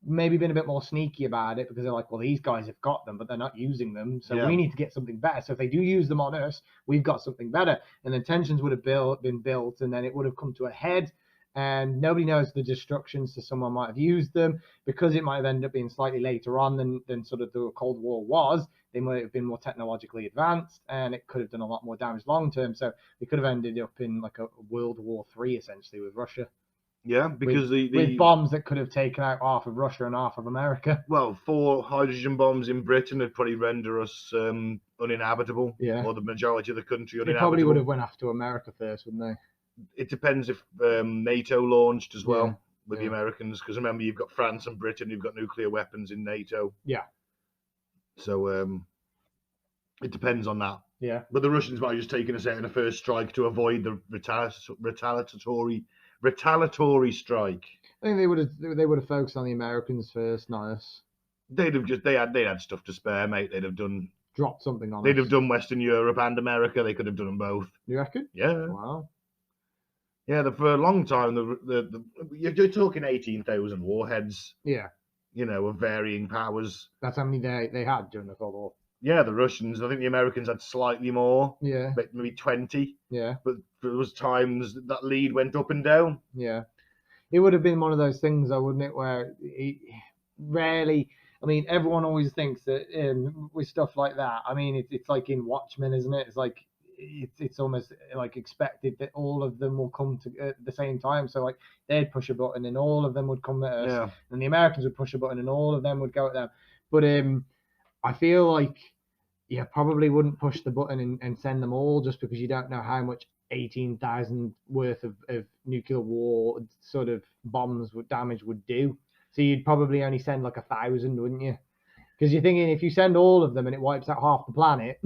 maybe been a bit more sneaky about it because they're like, well, these guys have got them, but they're not using them. So we need to get something better. So if they do use them on us, we've got something better. And then tensions would have been built, and then it would have come to a head. And nobody knows the destructions, so someone might have used them because it might have ended up being slightly later on than sort of the Cold War was. They might have been more technologically advanced, and it could have done a lot more damage long term. So we could have ended up in like a World War III essentially with Russia. Yeah, because with bombs that could have taken out half of Russia and half of America. Well, 4 hydrogen bombs in Britain would probably render us uninhabitable. Yeah. Or the majority of the country uninhabitable. They probably would have went after America first, wouldn't they? It depends if NATO launched as well with the Yeah. Americans, because remember, you've got France and Britain who've got nuclear weapons in NATO. Yeah. So it depends on that. Yeah. But the Russians might have just taken us out in a first strike to avoid the retaliatory strike. I think they would have focused on the Americans first, not us. They'd have just they had stuff to spare, mate. They'd have done dropped something on. They'd have done Western Europe and America. They could have done them both. You reckon? Yeah. Wow. Yeah, for a long time, you're talking 18,000 warheads. Yeah. You know, of varying powers. That's how many they had during the Cold War. Yeah, the Russians. I think the Americans had slightly more. Yeah. Maybe 20. Yeah. But there was times that lead went up and down. Yeah. It would have been one of those things, though, wouldn't it, where rarely. I mean, everyone always thinks that with stuff like that. I mean, it's like in Watchmen, isn't it? It's like it's almost like expected that all of them will come to at the same time. So like they'd push a button and all of them would come at us, and the Americans would push a button and all of them would go at them. But I feel like you probably wouldn't push the button and send them all, just because you don't know how much 18,000 worth of nuclear war sort of bombs damage would do. So you'd probably only send like 1,000, wouldn't you? Because you're thinking if you send all of them and it wipes out half the planet,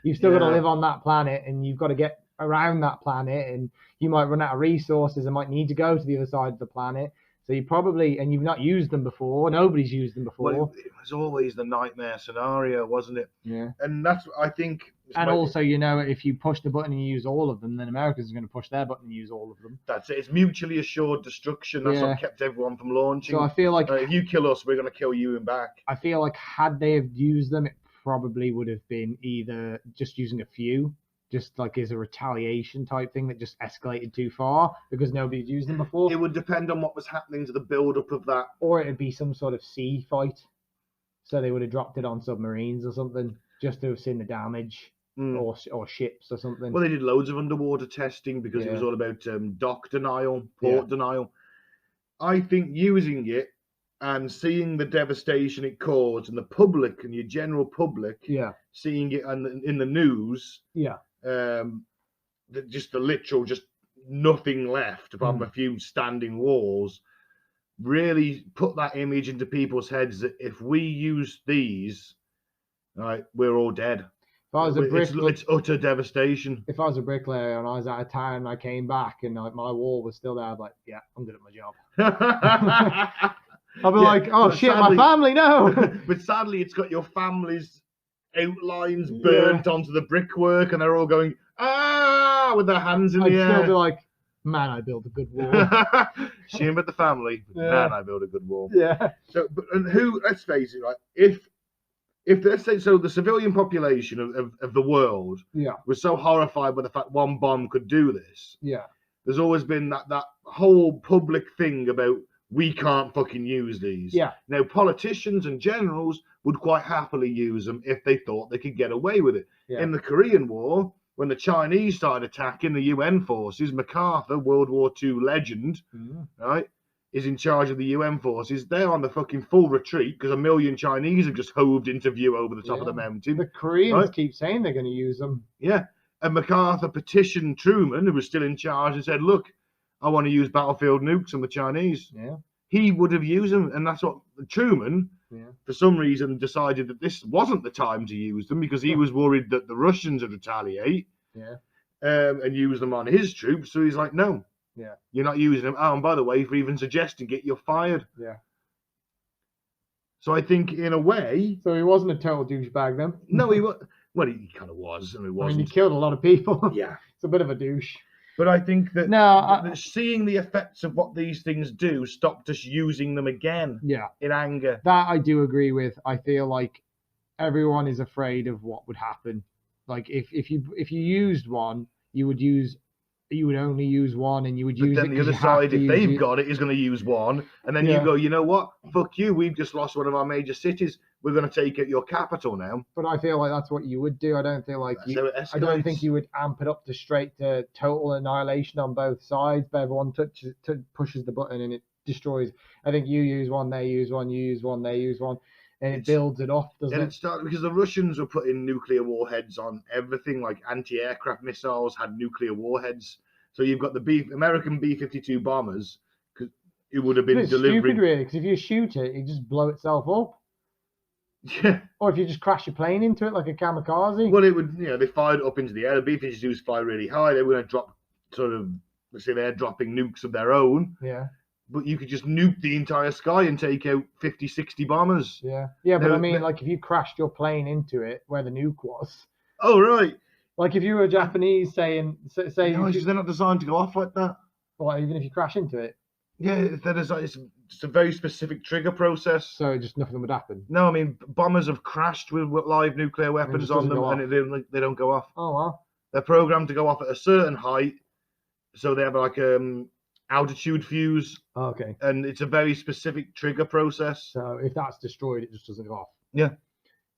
you've still got to live on that planet and you've got to get around that planet, and you might run out of resources and might need to go to the other side of the planet. So you probably, and you've not used them before, nobody's used them before. Well, it was always the nightmare scenario, wasn't it? Yeah. And that's, I think... And also, you know, if you push the button and you use all of them, then Americans are going to push their button and use all of them. That's it. It's mutually assured destruction. That's what kept everyone from launching. So I feel like... if you kill us, we're going to kill you back. I feel like had they have used them, it probably would have been either just using a few, just like as a retaliation type thing that just escalated too far because nobody's used them before. It would depend on what was happening to the build-up of that. Or it'd be some sort of sea fight. So they would have dropped it on submarines or something, just to have seen the damage. Or ships or something. Well, they did loads of underwater testing because it was all about dock denial, port denial. I think using it and seeing the devastation it caused, and the public and your general public seeing it in the news, just the literal, just nothing left apart from a few standing walls, really put that image into people's heads that if we use these, right, we're all dead. If I was a bricklayer, it's utter devastation. If I was a bricklayer and I was out of town and I came back and like my wall was still there, I'd be like, yeah, I'm good at my job. I'd be like, oh shit, sadly, my family, no. But sadly, it's got your family's outlines burnt onto the brickwork, and they're all going, ah, with their hands in the air. I'd still be like, man, I built a good wall. Shame about the family, man, I built a good wall. Yeah. So, let's face it, right? If let's say so, the civilian population of the world was so horrified by the fact one bomb could do this. Yeah. There's always been that whole public thing about we can't fucking use these. Yeah. Now, politicians and generals would quite happily use them if they thought they could get away with it. Yeah. In the Korean War, when the Chinese started attacking the UN forces, MacArthur, World War II legend, right, is in charge of the UN forces. They're on the fucking full retreat because 1 million Chinese have just hoved into view over the top of the mountain. The Koreans keep saying they're going to use them. Yeah. And MacArthur petitioned Truman, who was still in charge, and said, look, I want to use battlefield nukes on the Chinese. Yeah. He would have used them. And that's what Truman, for some reason, decided that this wasn't the time to use them because he was worried that the Russians would retaliate and use them on his troops. So he's like, no. Yeah, you're not using them. Oh, and by the way, for even suggesting it, you're fired. Yeah. So I think, in a way, so he wasn't a total douchebag then. No, he was. Well, he kind of was. I mean, he killed a lot of people. Yeah, it's a bit of a douche. But I think that that seeing the effects of what these things do stopped us using them again. Yeah, in anger. That I do agree with. I feel like everyone is afraid of what would happen. Like if you used one, you would only use one, and you would use it. But then the other side, if they've got it, is going to use one, and then you go, you know what? Fuck you. We've just lost one of our major cities. we're going to take out your capital now. But I feel like that's what you would do. I don't feel like I don't think you would amp it up to straight to total annihilation on both sides, but everyone pushes the button and it destroys. I think you use one, they use one, you use one, they use one, and it builds it up, doesn't it? And it started because the Russians were putting nuclear warheads on everything, like anti-aircraft missiles had nuclear warheads. So you've got the American B-52 bombers, it would have been delivering. Stupid, really, because if you shoot it, it just blow itself up. Yeah. Or if you just crash your plane into it like a kamikaze. Well, it would, they fired it up into the air. The B-52s fly really high. They were going to drop sort of, let's say they're dropping nukes of their own. Yeah. But you could just nuke the entire sky and take out 50, 60 bombers. Yeah. Yeah, but I mean, like, if you crashed your plane into it where the nuke was. Oh, right. Like, if you were Japanese saying... No, they're not designed to go off like that. Well, even if you crash into it? Yeah, it's just a very specific trigger process. So just nothing would happen? No, I mean, bombers have crashed with live nuclear weapons on them and they don't go off. Oh, wow. They're programmed to go off at a certain height. So they have like altitude fuse. Oh, okay. And it's a very specific trigger process. So if that's destroyed, it just doesn't go off? Yeah.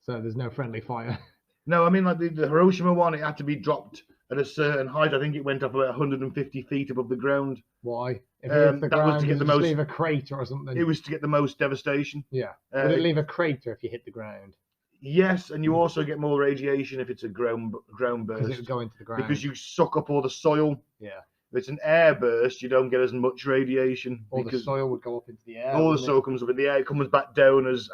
So there's no friendly fire? No, I mean, like the Hiroshima one, it had to be dropped at a certain height. I think it went up about 150 feet above the ground. Why? If it hits the ground, was to get the most... leave a crater or something? It was to get the most devastation. Yeah. Would it leave a crater if you hit the ground? Yes, and you also get more radiation if it's a ground burst. Because it would go into the ground. Because you suck up all the soil. Yeah. If it's an air burst, you don't get as much radiation. All the soil would go up into the air. All the soil comes up in the air. It comes back down as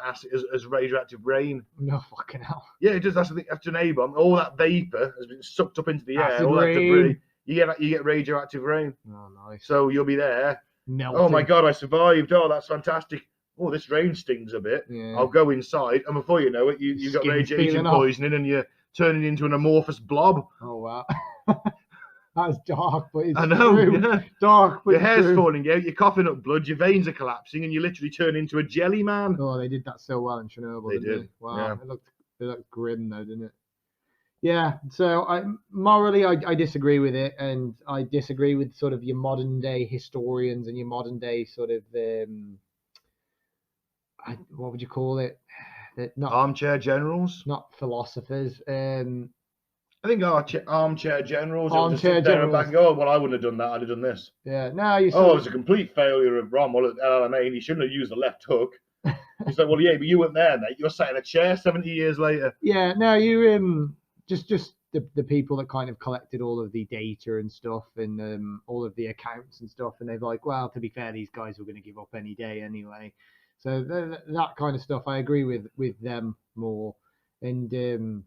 radioactive rain. No fucking hell. Yeah, it does. That's the thing. After an A bomb, all that vapor has been sucked up into the air. All rain. that debris. You get radioactive rain. Oh, nice. So you'll be there. Melting. Oh my god, I survived. Oh, that's fantastic. Oh, this rain stings a bit. Yeah. I'll go inside, and before you know it, you've got radiation poisoning, and you're turning into an amorphous blob. Oh wow. That's dark, but it's I know, true. yeah. Dark, but your hair's true. falling out, you're coughing up blood, your veins are collapsing, and you literally turn into a jelly man. Oh, they did that so well in Chernobyl. They didn't did. Wow, Yeah. It looked grim though, didn't it? Yeah. So morally, I disagree with it, and I disagree with sort of your modern day historians and your modern day sort of what would you call it? Not armchair generals, not philosophers. I think armchair generals. Armchair generals. Back and go, oh, well, I wouldn't have done that. I'd have done this. Yeah. No, you. It was a complete failure of Rommel at LMA, and he shouldn't have used the left hook. He's like, well, yeah, but you weren't there, mate. You're sat in a chair 70 years later. Yeah. No, you just the people that kind of collected all of the data and stuff and all of the accounts and stuff, and they're like, well, to be fair, these guys were going to give up any day anyway. So that kind of stuff, I agree with them more. And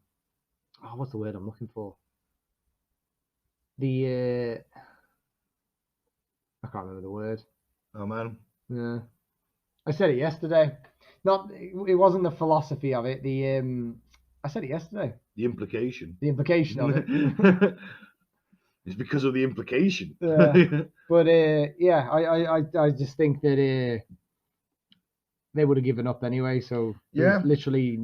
what's the word I'm looking for? I can't remember the word. Oh man. Yeah, I said it yesterday. It wasn't the philosophy of it. I said it yesterday. The implication. The implication of it. It's because of the implication. Yeah. But yeah, I just think that they would have given up anyway. So yeah, literally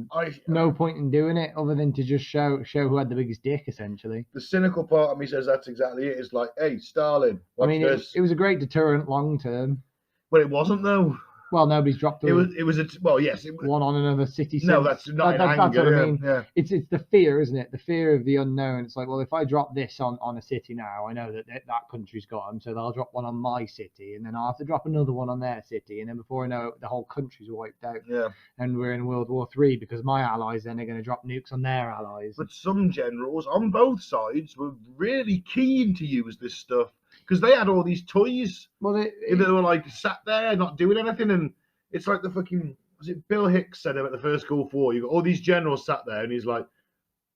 no point in doing it other than to just show who had the biggest dick, essentially. The cynical part of me says that's exactly it. It's like, hey, Stalin. I mean, it was a great deterrent long term. But it wasn't though. Well, nobody's dropped it was well, yes, one on another city. No, that's not anger. That's what I mean. Yeah. It's the fear, isn't it? The fear of the unknown. It's like, well, if I drop this on a city now, I know that country's got them, so they'll drop one on my city, and then I'll have to drop another one on their city, and then before I know it, the whole country's wiped out. Yeah. And we're in World War III because my allies then are going to drop nukes on their allies. But some generals on both sides were really keen to use this stuff because they had all these toys. Well, they were like sat there not doing anything, and it's like the fucking, was it Bill Hicks said about the first Gulf War? You got all these generals sat there, and he's like,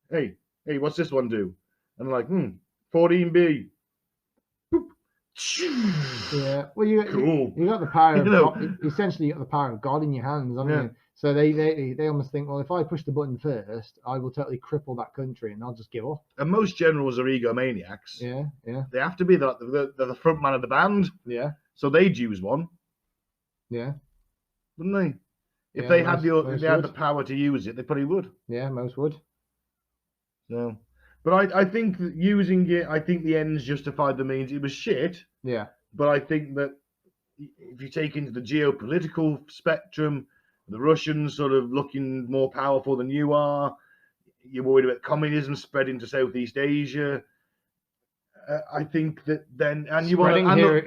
"Hey, what's this one do?" And I'm like, 14B. Boop. Yeah. Well, you got the power of God. Essentially, you got the power of God in your hands, haven't you? So they almost think, well, if I push the button first, I will totally cripple that country, and I'll just give up. And most generals are egomaniacs. Yeah, yeah. They have to be the front man of the band. Yeah. So they'd use one. Yeah. Wouldn't they? If they had the power to use it, they probably would. Yeah, most would. No. But I think that using it, I think the ends justified the means. It was shit. Yeah. But I think that if you take into the geopolitical spectrum, The Russians sort of looking more powerful than you are. You're worried about communism spreading to Southeast Asia. I think that then, and you want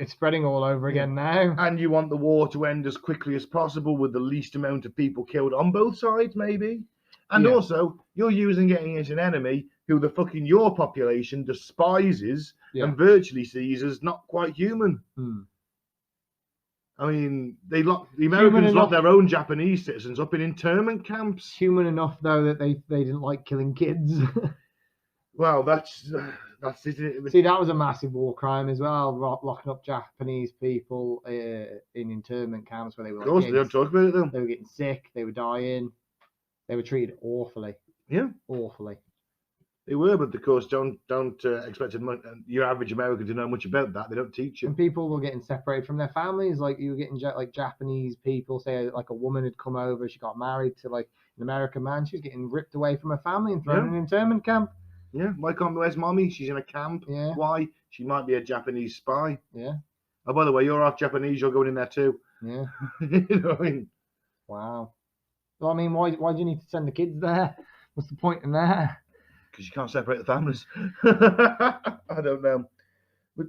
it's spreading all over again now. And you want the war to end as quickly as possible with the least amount of people killed on both sides, maybe. And also, you're using it against an enemy who your population despises and virtually sees as not quite human. I mean, the Americans locked their own Japanese citizens up in internment camps. Human enough, though, that they didn't like killing kids. Well, that's it. See, that was a massive war crime as well, locking up Japanese people in internment camps where they were. Of course, they don't talk about it though. They were getting sick. They were dying. They were treated awfully. Yeah, awfully. They were, but of course, don't expect your average American to know much about that. They don't teach you. And people were getting separated from their families. Like you were getting like Japanese people. Say like a woman had come over, she got married to like an American man. She was getting ripped away from her family and thrown in an internment camp. Yeah, where's mommy? She's in a camp. Yeah. Why? She might be a Japanese spy. Yeah. Oh, by the way, you're half Japanese. You're going in there too. Yeah. You know what I mean? Wow. Well, I mean, why do you need to send the kids there? What's the point in that? Because you can't separate the families. I don't know. But,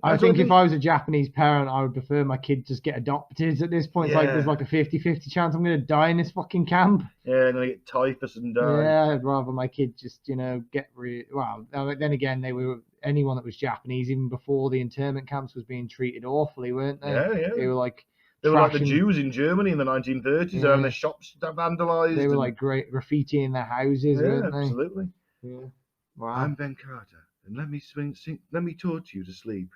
I think if I was a Japanese parent, I would prefer my kid just get adopted. At this point, it's like there's like a 50-50 chance I'm going to die in this fucking camp. Yeah, and I get typhus and die. Yeah, I'd rather my kid just, get well. Then again, anyone that was Japanese, even before the internment camps, was being treated awfully, weren't they? Yeah, yeah. They were like the Jews in Germany in the 1930s. They had their shops vandalized. They were like great graffiti in their houses, weren't they? Absolutely. Yeah. Wow. I'm Ben Carter, and let me torture you to sleep.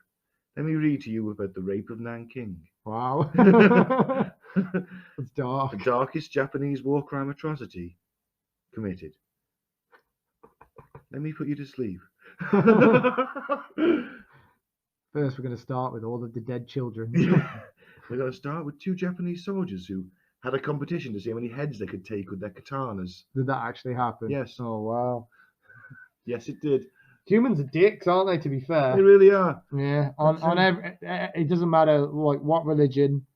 Let me read to you about the rape of Nanking. Wow. It's dark. The darkest Japanese war crime atrocity committed. Let me put you to sleep. First, we're going to start with all of the dead children. We're going to start with 2 Japanese soldiers who had a competition to see how many heads they could take with their katanas. Did that actually happen? Yes. Oh, wow. Yes, it did. Humans are dicks, aren't they, to be fair? They really are. Yeah. It doesn't matter like what religion,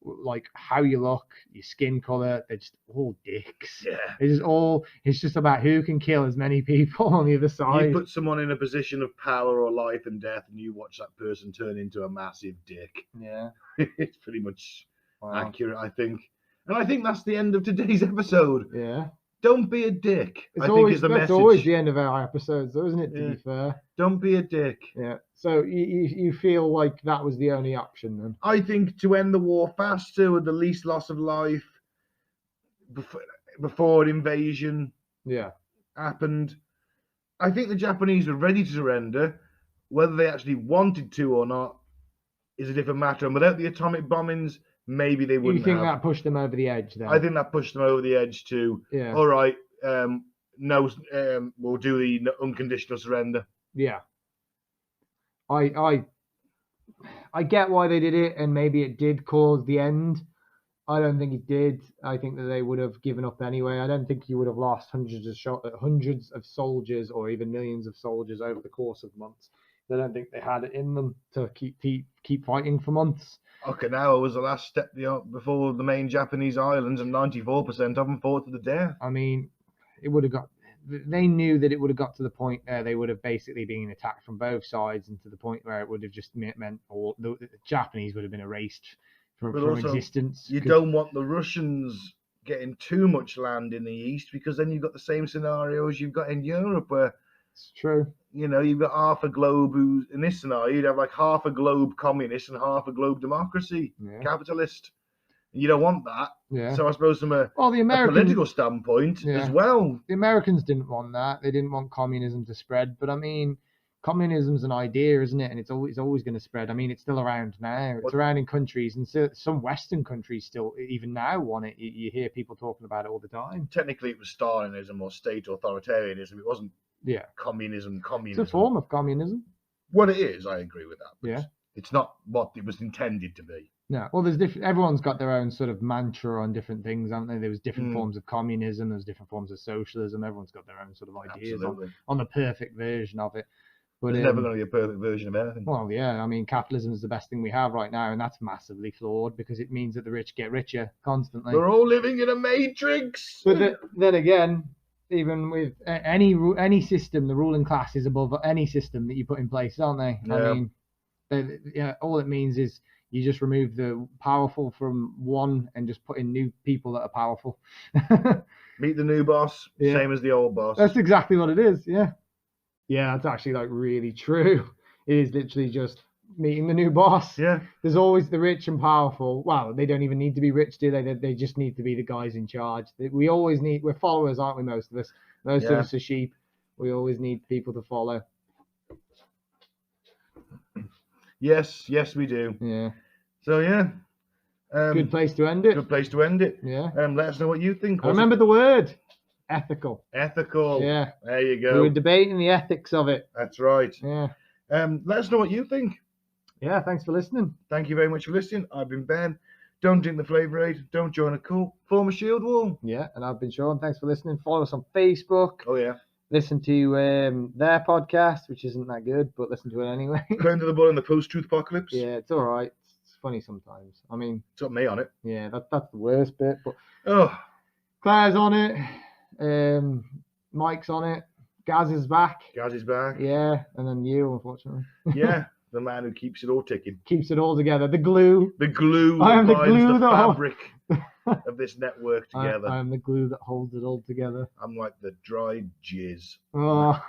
like how you look, your skin color, they're just all dicks. Yeah. It's just about who can kill as many people on the other side. You put someone in a position of power or life and death and you watch that person turn into a massive dick. Yeah. It's pretty much accurate, I think. And I think that's the end of today's episode. Yeah. Don't be a dick. That's always the end of our episodes, though, isn't it? To be fair. Don't be a dick. Yeah. So you feel like that was the only option then? I think to end the war faster with the least loss of life before an invasion happened. I think the Japanese were ready to surrender. Whether they actually wanted to or not is a different matter. And without the atomic bombings, maybe they wouldn't. You think that pushed them over the edge then? I think that pushed them over the edge too. Yeah. All right. We'll do the unconditional surrender. Yeah. I get why they did it, and maybe it did cause the end. I don't think it did. I think that they would have given up anyway. I don't think you would have lost hundreds of soldiers or even millions of soldiers over the course of months. I don't think they had it in them to keep fighting for months. Okinawa was the last step before the main Japanese islands, and 94% of them fought to the death. I mean, they knew that it would have got to the point where they would have basically been attacked from both sides, and to the point where it would have just meant all the Japanese would have been erased from existence. You don't want the Russians getting too much land in the east, because then you've got the same scenarios you've got in Europe where it's true. You've got half a globe who's in this scenario, you'd have like half a globe communist and half a globe democracy, capitalist. You don't want that. Yeah. So I suppose from a political standpoint as well. The Americans didn't want that. They didn't want communism to spread. But I mean, communism's an idea, isn't it? And it's always going to spread. I mean, it's still around now. It's around in countries, and so some Western countries still, even now, want it. You hear people talking about it all the time. Technically, it was Stalinism or state authoritarianism. It wasn't communism. It's a form of communism. What it is, I agree with that. Yeah. It's not what it was intended to be. No. Well, there's different. Everyone's got their own sort of mantra on different things, haven't they? There was different forms of communism. There's different forms of socialism. Everyone's got their own sort of ideas on the perfect version of it. But there's never going to be a perfect version of anything. Well, yeah, I mean, capitalism is the best thing we have right now, and that's massively flawed because it means that the rich get richer constantly. We're all living in a matrix. But then again, even with any system, the ruling class is above any system that you put in place, aren't they? Yeah. I mean, all it means is you just remove the powerful from one and just put in new people that are powerful. Meet the new boss, same as the old boss. That's exactly what it is. Yeah. Yeah, that's actually like really true. It is literally just meeting the new boss. Yeah. There's always the rich and powerful. Well, they don't even need to be rich, do they? They just need to be the guys in charge. We always need, we're followers, aren't we? Most of us. Most of us are sheep. We always need people to follow. Yes, we do. Yeah. So yeah. Good place to end it. Good place to end it. Yeah. Let us know what you think. I remember the word. Ethical. Ethical. Yeah. There you go. We were debating the ethics of it. That's right. Yeah. Let us know what you think. Yeah, thanks for listening. Thank you very much for listening. I've been Ben. Don't drink the Flavour Aid. Don't join a cult. Form a shield wall. Yeah, and I've been Sean. Thanks for listening. Follow us on Facebook. Oh, yeah. Listen to their podcast, which isn't that good, but listen to it anyway. Crown to the Bull in the Post-Truth Apocalypse. Yeah, it's all right. It's funny sometimes. I mean... It's got me on it. Yeah, that's the worst bit. But Claire's on it. Mike's on it. Gaz is back. Gaz is back. Yeah, and then you, unfortunately. Yeah, the man who keeps it all ticking. Keeps it all together. The glue. The glue I am that the binds glue the that fabric of this network together. I am the glue that holds it all together. I'm like the dried jizz. Oh,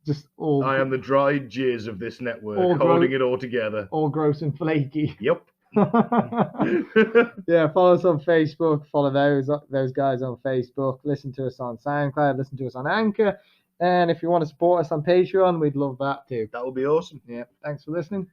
just all. I am the dried jizz of this network, holding it all together. All gross and flaky. Yep. Yeah, follow us on Facebook. Follow those guys on Facebook. Listen to us on SoundCloud. Listen to us on Anchor. And if you want to support us on Patreon, we'd love that too. That would be awesome. Yeah. Thanks for listening.